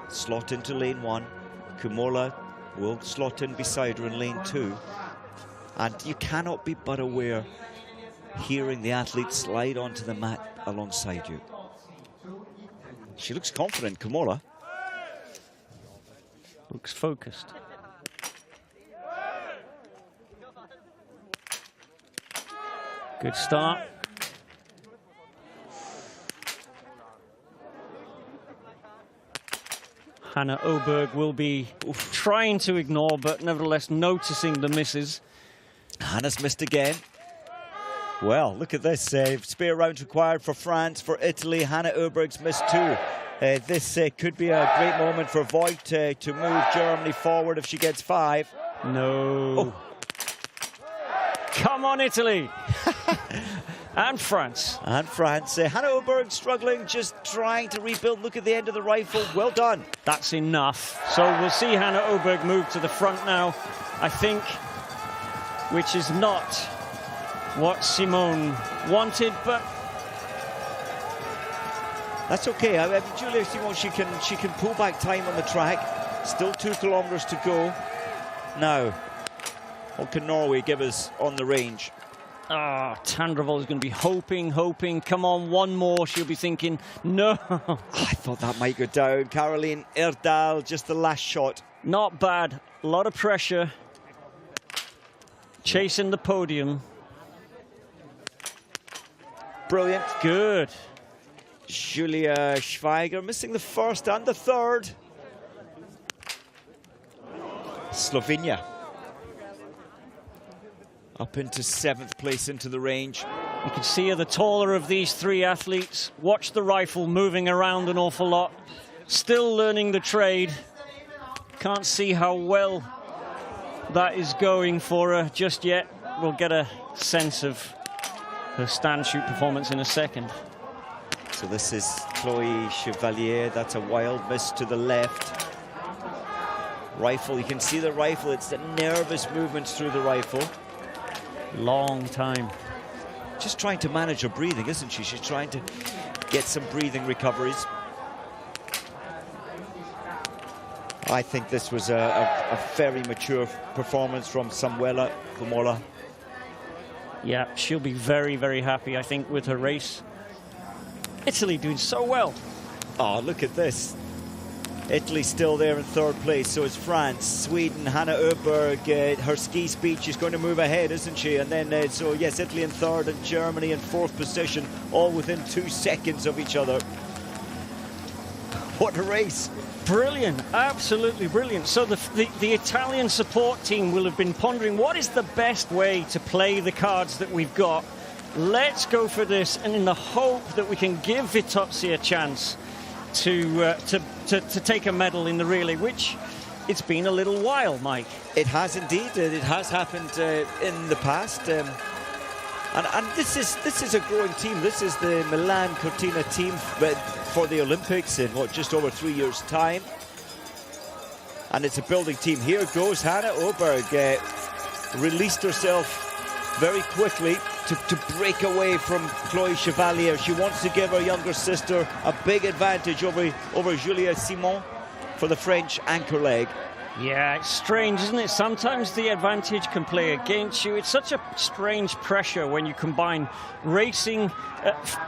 slot into lane 1. Kamola will slot in beside her in lane 2. And you cannot be but aware hearing the athlete slide onto the mat alongside you. She looks confident, Kamola. Looks focused. Good start. Hanna Öberg will be trying to ignore, but nevertheless noticing the misses. Hanna's missed again. Well, look at this. Spare rounds required for France, for Italy. Hanna Öberg's missed 2. This could be a great moment for Voigt to move Germany forward if she gets 5. No. Oh. Come on, Italy. And France. And France. Hannah Oberg struggling, just trying to rebuild. Look at the end of the rifle. Well done. That's enough. So we'll see Hannah Oberg move to the front now, I think, which is not what Simone wanted, but that's okay. I mean, Julia Simone, she can pull back time on the track. Still 2 kilometers to go. Now, what can Norway give us on the range? Tandrevold is going to be hoping. Come on, one more. She'll be thinking, no. I thought that might go down. Caroline Erdal, just the last shot. Not bad. A lot of pressure. Chasing the podium. Brilliant. Good. Julia Schweiger missing the first and the third. Slovenia up into 7th place into the range. You can see her the taller of these 3 athletes. Watch the rifle moving around an awful lot. Still learning the trade. Can't see how well that is going for her just yet. We'll get a sense of her stand-shoot performance in a second. So this is Chloe Chevalier. That's a wild miss to the left. Rifle, you can see the rifle. It's the nervous movements through the rifle. Long time. Just trying to manage her breathing, isn't she? She's trying to get some breathing recoveries. I think this was a very mature performance from Samuela Kumola. Yeah, she'll be very, very happy, I think, with her race. Italy doing so well. Oh, look at this. Italy still there in 3rd place, so is France. Sweden, Hannah Öberg, her ski speed, she's going to move ahead, isn't she? And then, so yes, Italy in 3rd and Germany in 4th position, all within 2 seconds of each other. What a race. Brilliant, absolutely brilliant. So the Italian support team will have been pondering, what is the best way to play the cards that we've got? Let's go for this, and in the hope that we can give Vitozzi a chance to take a medal in the relay, which it's been a little while, Mike. It has indeed. It has happened in the past. And this is a growing team. This is the Milan Cortina team for the Olympics in just over 3 years' time. And it's a building team. Here goes Hannah Oberg. Released herself very quickly to break away from Chloe Chevalier. She wants to give her younger sister a big advantage over Julia Simon for the French anchor leg. Yeah, it's strange, isn't it? Sometimes the advantage can play against you. It's such a strange pressure when you combine racing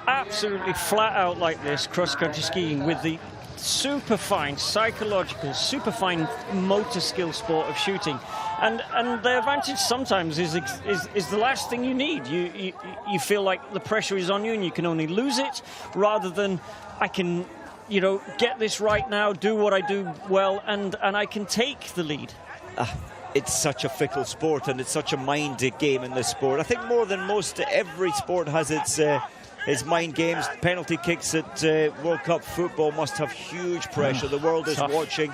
absolutely flat out like this, cross-country skiing, with the super fine psychological, super fine motor skill sport of shooting, and the advantage sometimes is the last thing you need. You feel like the pressure is on you and you can only lose it, rather than I can, get this right now, do what I do well, and I can take the lead. It's such a fickle sport, and it's such a mind game in this sport. I think more than most, every sport has its mind games. Penalty kicks at World Cup football must have huge pressure. The world is watching.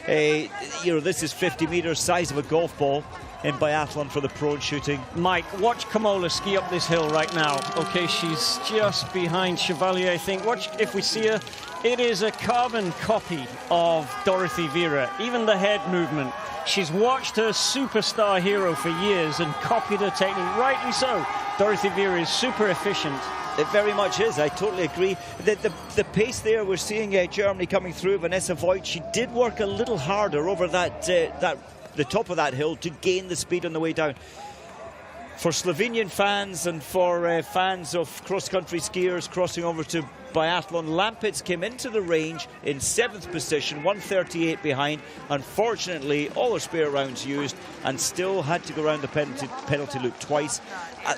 This is 50 meters, size of a golf ball in biathlon for the prone shooting. Mike, watch Kamola ski up this hill right now. Okay, she's just behind Chevalier, I think. Watch, if we see her, it is a carbon copy of Dorothy Vera. Even the head movement. She's watched her superstar hero for years and copied her technique. Rightly so. Dorothy Vera is super efficient. It very much is. I totally agree. The pace there, we're seeing Germany coming through. Vanessa Voigt, she did work a little harder over the top of that hill to gain the speed on the way down. For Slovenian fans and for fans of cross-country skiers crossing over to biathlon, Lampitz came into the range in 7th position, 138 behind. Unfortunately, all her spare rounds used, and still had to go around the penalty loop twice.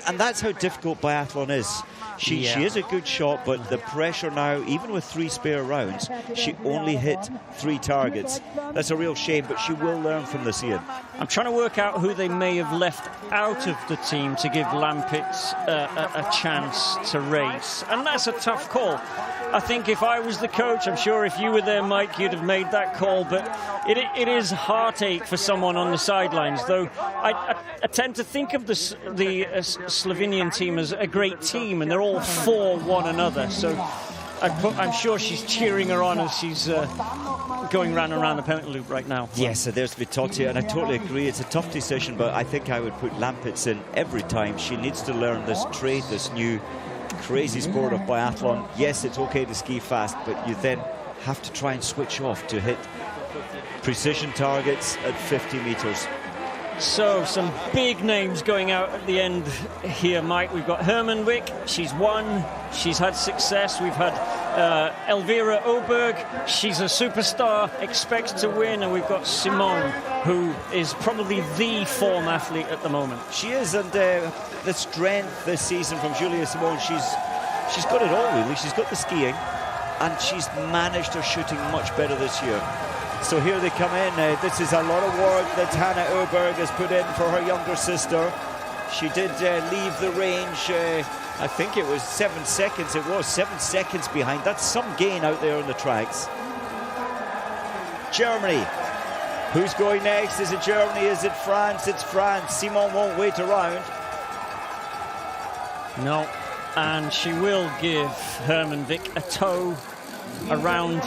And that's how difficult biathlon is. She is a good shot, but the pressure now, even with 3 spare rounds, she only hit 3 targets. That's a real shame, but she will learn from this, Ian. I'm trying to work out who they may have left out of the team to give Lampitz a chance to race. And that's a tough call. I think if I was the coach, I'm sure if you were there, Mike, you'd have made that call. But it is heartache for someone on the sidelines, though I tend to think of the Slovenian team as a great team, and they're all for one another. So I'm sure she's cheering her on as she's going round and round the penalty loop right now. Yes, so there's Vitotia, and I totally agree. It's a tough decision, but I think I would put Lampitz in every time. She needs to learn this trade, this new crazy sport of biathlon. Yes, it's okay to ski fast, but you then have to try and switch off to hit precision targets at 50 meters. So some big names going out at the end here, Mike. We've got Hermanvik. She's won. She's had success. We've had Elvira Oberg. She's a superstar, expects to win. And we've got Simone, who is probably the form athlete at the moment. She is, and the strength this season from Julia Simone, she's got it all, really. She's got the skiing, and she's managed her shooting much better this year. So here they come in. This is a lot of work that Hannah Oberg has put in for her younger sister. She did leave the range, I think it was 7 seconds. It was 7 seconds behind. That's some gain out there on the tracks. Germany. Who's going next? Is it Germany? Is it France? It's France. Simone won't wait around. No, and she will give Hermanvik a tow around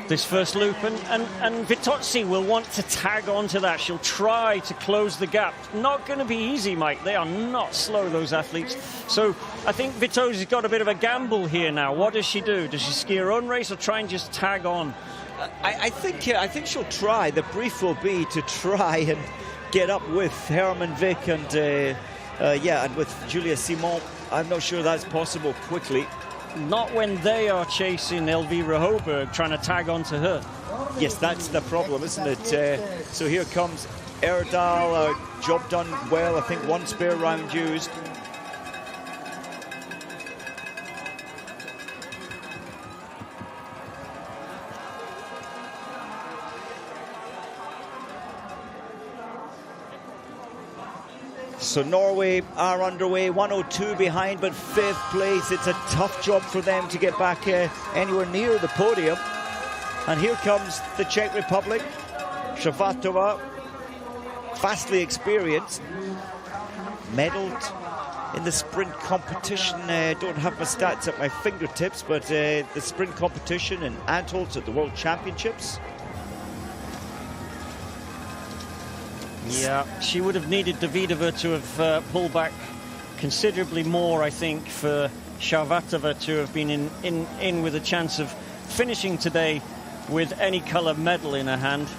this first loop, and Vitozzi will want to tag onto that. She'll try to close the gap. Not going to be easy, Mike. They are not slow, those athletes. So I think Vitozzi's got a bit of a gamble here now. What does she do? Does she ski her own race or try and just tag on? I think she'll try. The brief will be to try and get up with Hermanvik and and with Julia Simone. I'm not sure that's possible quickly. Not when they are chasing Elvira Hoberg, trying to tag onto her. Yes, that's the problem, isn't it? So here comes Erdal. Job done well. I think one spare round used. So Norway are underway, 102 behind, but 5th place. It's a tough job for them to get back anywhere near the podium. And here comes the Czech Republic. Shvatova, vastly experienced, medaled in the sprint competition. Don't have my stats at my fingertips, but the sprint competition in Antholz at the World Championships. Yeah, she would have needed Davidova to have pulled back considerably more, I think, for Shvatova to have been in with a chance of finishing today with any colour medal in her hand.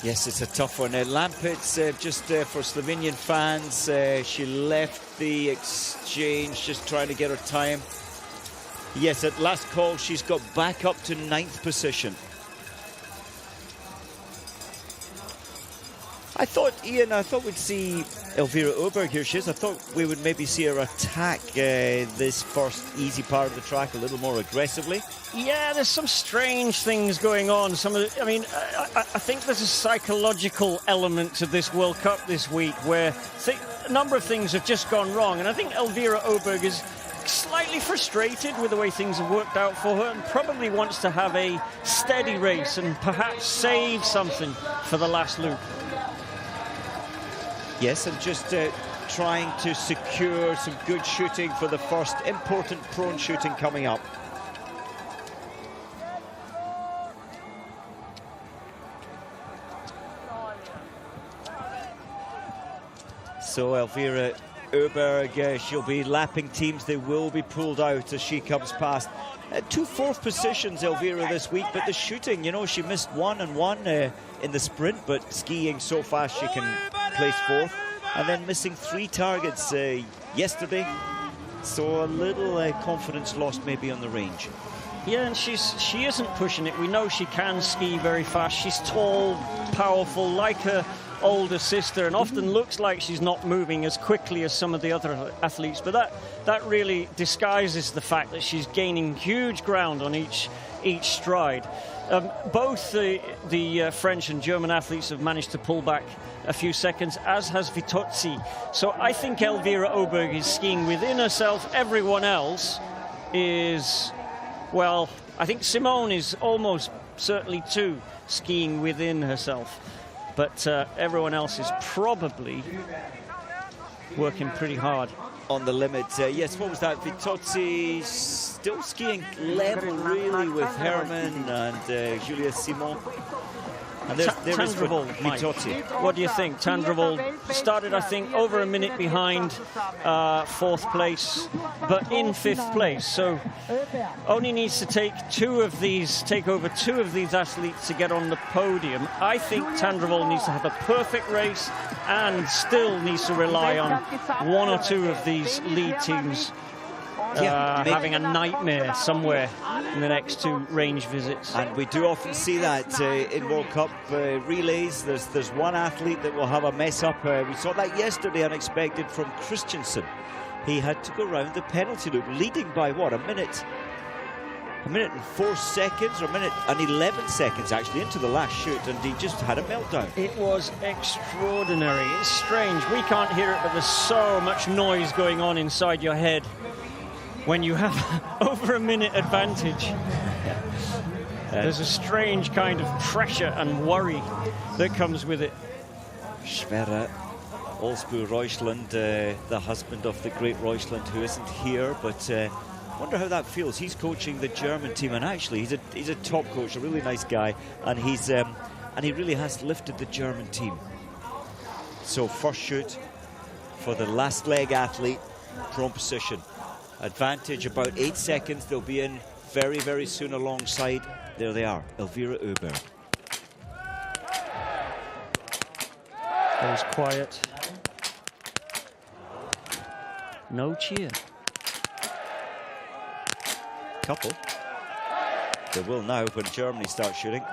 Yes, it's a tough one. Lampitz, just for Slovenian fans, she left the exchange just trying to get her time. Yes, at last call, she's got back up to 9th position. I thought we'd see Elvira Oberg. Here she is. I thought we would maybe see her attack this first easy part of the track a little more aggressively. Yeah, there's some strange things going on. I think there's a psychological element to this World Cup this week where a number of things have just gone wrong. And I think Elvira Oberg is slightly frustrated with the way things have worked out for her and probably wants to have a steady race and perhaps save something for the last loop. Yes, and just trying to secure some good shooting for the first important prone shooting coming up. So Elvira Oberg, she'll be lapping teams. They will be pulled out as she comes past. 2 4th positions, Elvira, this week, but the shooting, you know, she missed 1 and 1 in the sprint, but skiing so fast she can place 4th, and then missing 3 targets yesterday, so a little confidence lost maybe on the range. Yeah, and she isn't pushing it. We know she can ski very fast. She's tall, powerful, like her older sister, and often looks like she's not moving as quickly as some of the other athletes, but that really disguises the fact that she's gaining huge ground on each each stride. Both the French and German athletes have managed to pull back a few seconds, as has Vitozzi. So I think Elvira Oberg is skiing within herself. Everyone else is, well, I think Simone is almost certainly too skiing within herself. But everyone else is probably working pretty hard. On the limit, yes, what was that? Vitozzi still skiing level really with Herman and Julia Simon. And there is Vitozzi. What do you think? Tandrevold started, I think, over a minute behind 4th place, but in 5th place. So only needs to take over two of these athletes to get on the podium. I think Tandrevold needs to have a perfect race and still needs to rely on one or two of these lead teams having a nightmare somewhere in the next 2 range visits. And we do often see that in World Cup relays. There's one athlete that will have a mess up. We saw that yesterday, unexpected, from Christensen. He had to go round the penalty loop, leading by what, a minute and 4 seconds, or a minute and 11 seconds actually into the last shoot, and he just had a meltdown. It was extraordinary. It's strange. We can't hear it, but there's so much noise going on inside your head when you have over a minute advantage. There's a strange kind of pressure and worry that comes with it. Sverre Olsbu-Reuschland, the husband of the great Reuschland, who isn't here, but wonder how that feels. He's coaching the German team, and actually he's a top coach, a really nice guy, and he really has lifted the German team. So first shoot for the last leg athlete, prone position. Advantage about 8 seconds. They'll be in very, very soon alongside. There they are, Elvira Oberg. Goes quiet. No cheer. Couple. They will now when Germany starts shooting.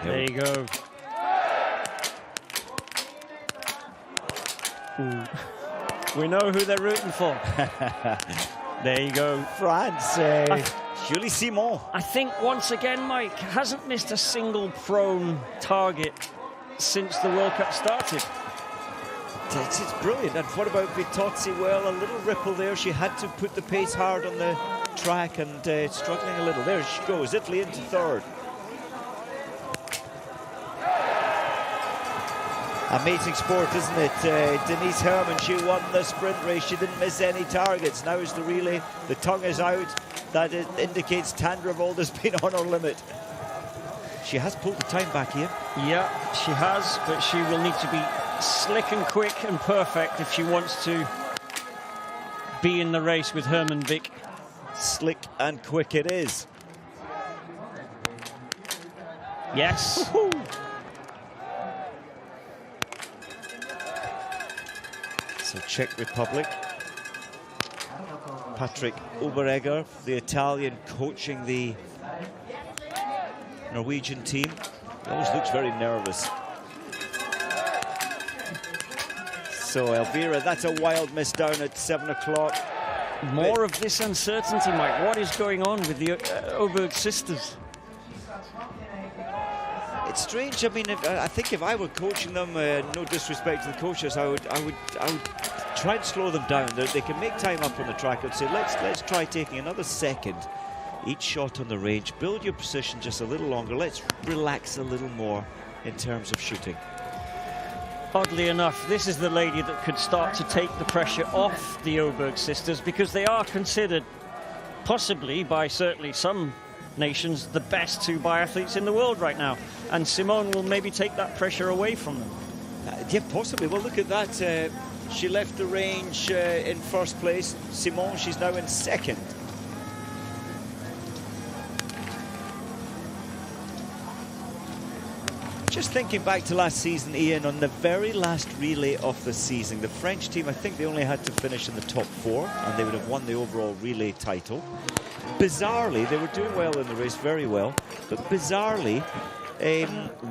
There you go. Ooh. We know who they're rooting for. There you go. France, Julie Simon. I think once again, Mike hasn't missed a single prone target since the World Cup started. It's brilliant. And what about Vitozzi? Well, a little ripple there. She had to put the pace hard on the track and struggling a little. There she goes, Italy into 3rd. Amazing sport, isn't it? Denise Herrmann, she won the sprint race. She didn't miss any targets. Now is the relay. The tongue is out. That indicates Tandrevold has been on her limit. She has pulled the time back here. Yeah, she has, but she will need to be slick and quick and perfect if she wants to be in the race with Herman Vick. Slick and quick it is. Yes. So Czech Republic. Patrick Oberegger, the Italian, coaching the Norwegian team. He always looks very nervous. So Elvira, that's a wild miss down at 7 o'clock. More of this uncertainty, Mike. What is going on with the Oberg sisters? It's strange. I mean, I think if I were coaching them, no disrespect to the coaches, I would try and slow them down. They can make time up on the track. I'd say let's try taking another second each shot on the range. Build your position just a little longer. Let's relax a little more in terms of shooting. Oddly enough, this is the lady that could start to take the pressure off the Oberg sisters, because they are considered, possibly by certainly some nations, the best 2 biathletes in the world right now. And Simone will maybe take that pressure away from them. Yeah, possibly. Well, look at that. She left the range in 1st place. Simone, she's now in 2nd. Just thinking back to last season, Ian, on the very last relay of the season, the French team, I think they only had to finish in the top 4 and they would have won the overall relay title. Bizarrely, they were doing well in the race, very well, but bizarrely,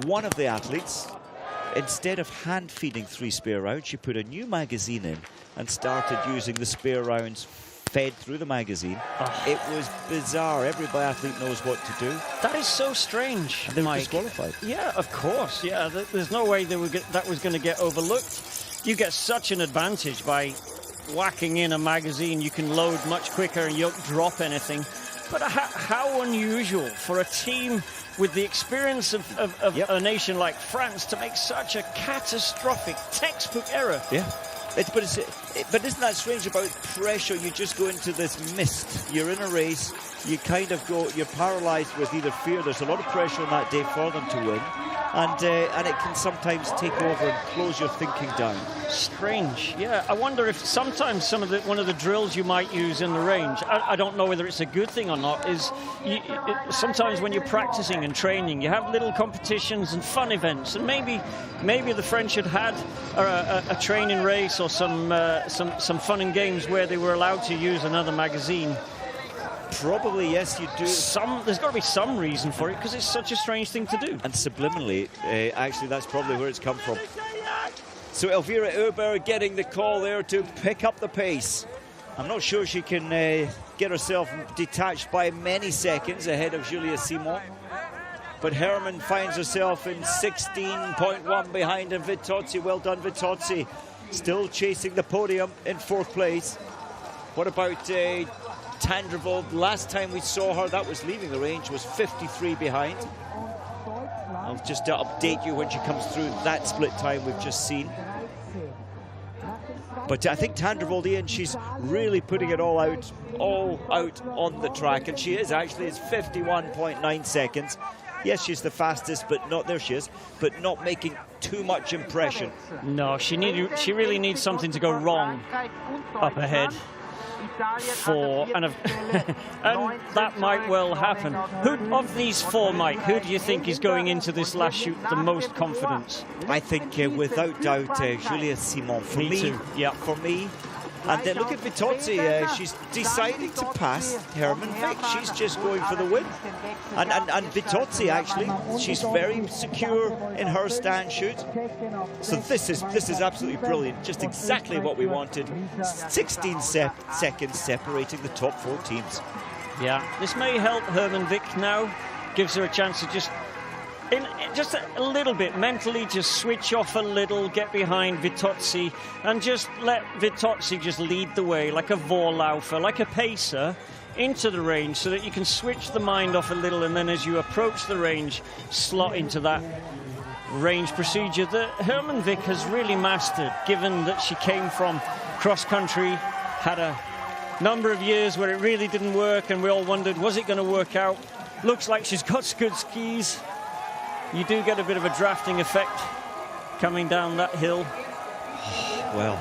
one of the athletes, instead of hand-feeding 3 spare rounds, she put a new magazine in and started using the spare rounds fed through the magazine. It was bizarre. Every biathlete knows what to do. That is so strange. And they were Mike. disqualified. Yeah, of course. Yeah, there's no way that was going to get overlooked. You get such an advantage by whacking in a magazine. You can load much quicker and you don't drop anything. But how unusual for a team with the experience of a nation like France to make such a catastrophic textbook error. Yeah. But isn't that strange about pressure? You just go into this mist. You're in a race. You kind of go. You're paralysed with either fear. There's a lot of pressure on that day for them to win, and it can sometimes take over and close your thinking down. Strange. Yeah. I wonder if sometimes one of the drills you might use in the range. I don't know whether it's a good thing or not. Sometimes when you're practicing and training, you have little competitions and fun events, and maybe the French had a training race or some fun and games where they were allowed to use another magazine. Probably, yes, you do. There's got to be some reason for it, because it's such a strange thing to do. And subliminally, actually, that's probably where it's come from. So Elvira Oberg getting the call there to pick up the pace. I'm not sure she can get herself detached by many seconds ahead of Julia Simon. But Hermann finds herself in 16.1 behind in Vitozzi. Well done, Vitozzi. Still chasing the podium in 4th place. What about Tandrevold? Last time we saw her, that was leaving the range, was 53 behind. I'll just update you when she comes through that split time we've just seen. But I think Tandrevold, Ian, she's really putting it all out on the track, and she is actually. It's 51.9 seconds. Yes, she's the fastest, but not, there she is, but not making too much impression. No, she really needs something to go wrong up ahead. And that might well happen. Who of these 4, Mike, who do you think is going into this last shoot the most confidence? I think without doubt Julia Simon. For me, yeah. For me. And then look at Vitozzi. She's deciding to pass Hermann Vick. She's just going for the win. And Vitozzi, actually, she's very secure in her stand shoot. So this is absolutely brilliant. Just exactly what we wanted. 16 seconds separating the top 4 teams. Yeah, this may help Hermann Vick now. Gives her a chance to just a little bit mentally, just switch off a little, get behind Vitozzi, and just let Vitozzi just lead the way like a Vorlaufer, like a pacer, into the range, so that you can switch the mind off a little, and then as you approach the range, slot into that range procedure that Hermann Vick has really mastered, given that she came from cross-country, had a number of years where it really didn't work, and we all wondered, was it going to work out? Looks like she's got good skis. You do get a bit of a drafting effect coming down that hill. Well,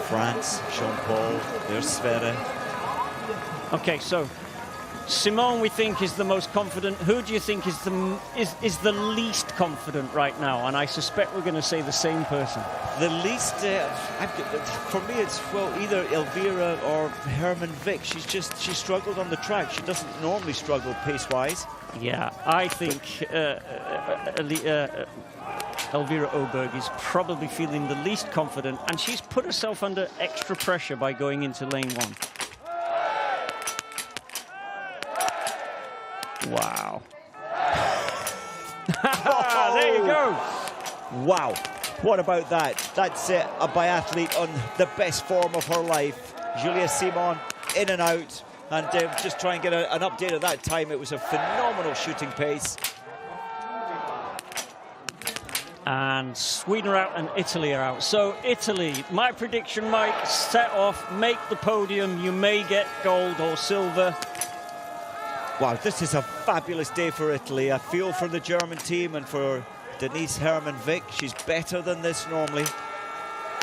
France, Jean-Paul, there's Sverre. Okay, so Simone, we think, is the most confident. Who do you think is the least confident right now? And I suspect we're going to say the same person. The least, for me, it's, well, either Elvira or Hermann Vick. She struggled on the track. She doesn't normally struggle pace-wise. Yeah, I think Elvira Oberg is probably feeling the least confident, and she's put herself under extra pressure by going into lane 1. Wow. There you go. Wow. What about that? That's a biathlete on the best form of her life. Julia Simon in and out. And just try and get an update at that time. It was a phenomenal shooting pace. And Sweden are out and Italy are out. So Italy, my prediction, Mike, set off, make the podium. You may get gold or silver. Wow, this is a fabulous day for Italy. I feel for the German team and for Denise Hermann Vick. She's better than this normally.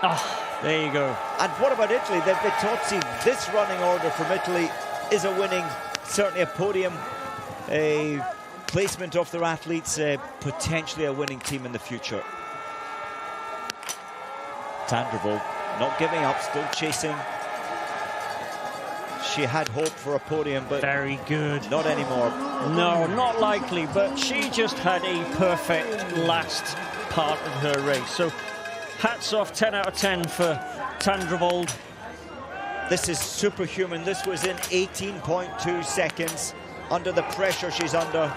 Ah, there you go. And what about Italy? The Vitozzi, this running order from Italy is a winning, certainly a podium, a placement of their athletes, potentially a winning team in the future. Tandrevold not giving up, still chasing. She had hope for a podium, but very good. Not anymore. No, not likely, but she just had a perfect last part of her race. So hats off, 10 out of 10 for Tandrevold. This is superhuman. This was in 18.2 seconds. Under the pressure she's under.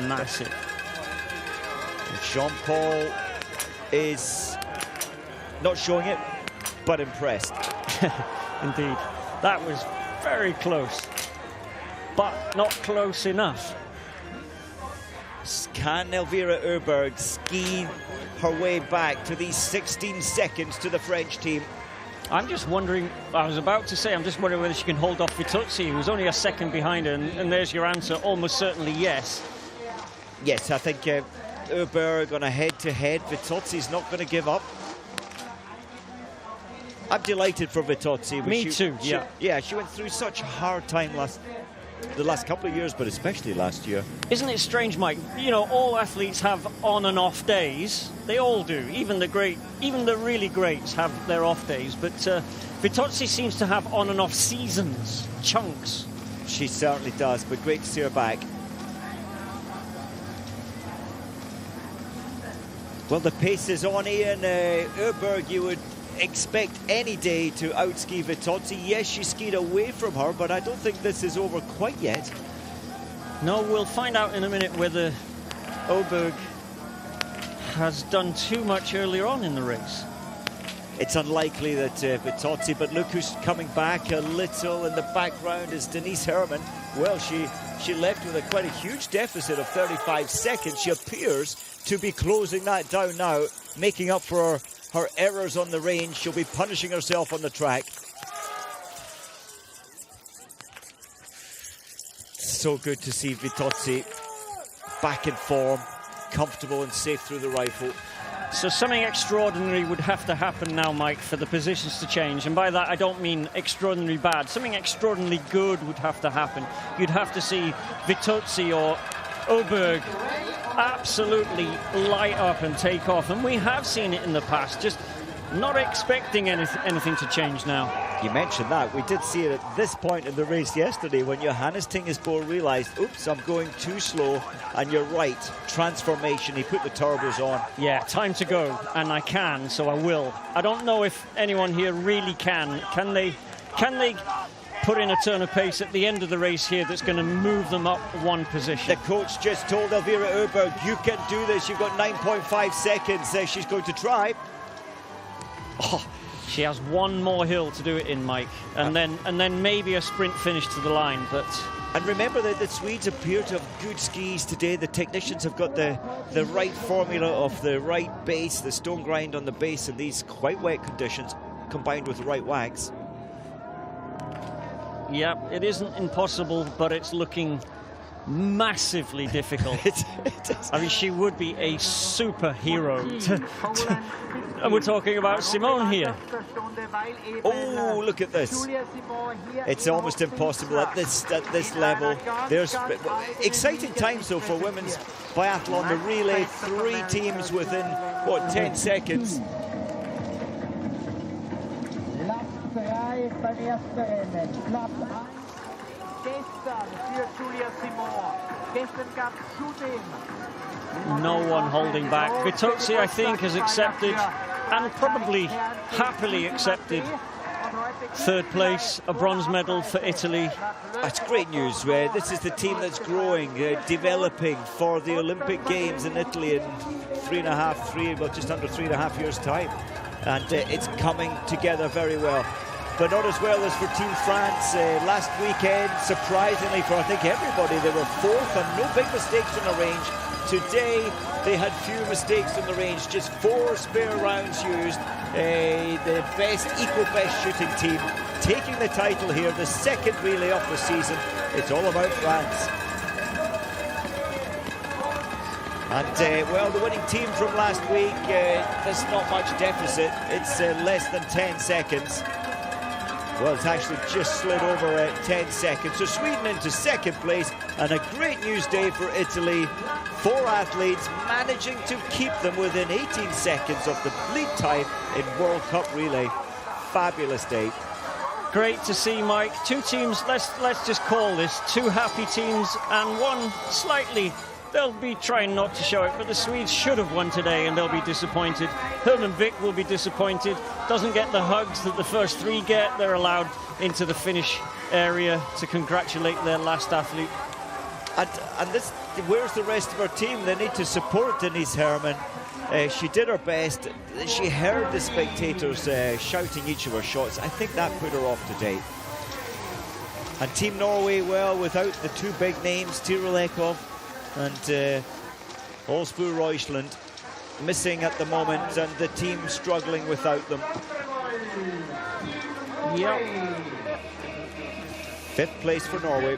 Massive. Jean-Paul is not showing it, but impressed. Indeed. That was very close, but not close enough. Can Elvira Öberg ski her way back to these 16 seconds to the French team? I'm just wondering, I was about to say, I'm just wondering whether she can hold off Vitozzi, who was only a second behind her, and there's your answer, almost certainly yes. Yes, I think Öberg on a head-to-head. Vitozzi's not going to give up. I'm delighted for Vitozzi. Me too, yeah. Yeah, she went through such a hard time the last couple of years, but especially last year. Isn't it strange, Mike? You know, all athletes have on and off days. They all do. Even the really greats have their off days. But Vitozzi seems to have on and off seasons, chunks. She certainly does, but great to see her back. Well, the pace is on, Ian. Öberg, you would expect any day to outski Vitozzi. Yes, she skied away from her, but I don't think this is over quite yet. No, we'll find out in a minute whether Öberg has done too much earlier on in the race. It's unlikely that Vitozzi, but look who's coming back a little in the background is Denise Herrmann. Well, she left with quite a huge deficit of 35 seconds. She appears to be closing that down now, making up for her errors on the range. She'll be punishing herself on the track. So good to see Vitozzi back in form, comfortable and safe through the rifle. So something extraordinary would have to happen now, Mike, for the positions to change. And by that, I don't mean extraordinarily bad. Something extraordinarily good would have to happen. You'd have to see Vitozzi or Öberg absolutely light up and take off. And we have seen it in the past, just not expecting anything to change now. You mentioned that. We did see it at this point in the race yesterday when Johannes Tingesbo realised, oops, I'm going too slow. And you're right, transformation. He put the turbos on. Yeah, time to go. And I can, so I will. I don't know if anyone here really can. Can they put in a turn of pace at the end of the race here that's going to move them up one position? The coach just told Elvira Öberg, you can do this. You've got 9.5 seconds. She's going to try. Oh, she has one more hill to do it in, Mike, and then maybe a sprint finish to the line. But and remember that the Swedes appear to have good skis today. The technicians have got the right formula of the right base, the stone grind on the base in these quite wet conditions, combined with the right wax. Yeah, it isn't impossible, but it's looking massively difficult. I mean, she would be a superhero. And we're talking about Simone here. Oh, look at this. It's almost impossible at this level. There's exciting times, though, for women's biathlon. The relay, 3 teams within, what, 10 seconds. No one holding back. Vitozzi, I think, has accepted, and probably happily accepted, 3rd place, a bronze medal for Italy. That's great news. This is the team that's growing, developing for the Olympic Games in Italy in just under 3.5 years' time. And it's coming together very well. But not as well as for Team France last weekend. Surprisingly for, I think, everybody, they were 4th and no big mistakes on the range. Today, they had few mistakes on the range, just 4 spare rounds used. The equal best shooting team taking the title here, the 2nd relay of the season. It's all about France. And, well, the winning team from last week, there's not much deficit. It's less than 10 seconds. Well, it's actually just slid over 10 seconds. So Sweden into 2nd place, and a great news day for Italy. 4 athletes managing to keep them within 18 seconds of the lead time in World Cup relay. Fabulous day. Great to see, Mike. 2 teams, let's just call this 2 happy teams, and 1 slightly they'll be trying not to show it, but the Swedes should have won today and they'll be disappointed. Herman Vick will be disappointed. Doesn't get the hugs that the first three get. They're allowed into the finish area to congratulate their last athlete. And this, where's the rest of her team? They need to support Denise Herman. She did her best. She heard the spectators shouting each of her shots. I think that put her off today. And Team Norway, well, without the two big names, Tiril Ekov and Olsbu Royschland, missing at the moment, and the team struggling without them. Yep. 5th place for Norway.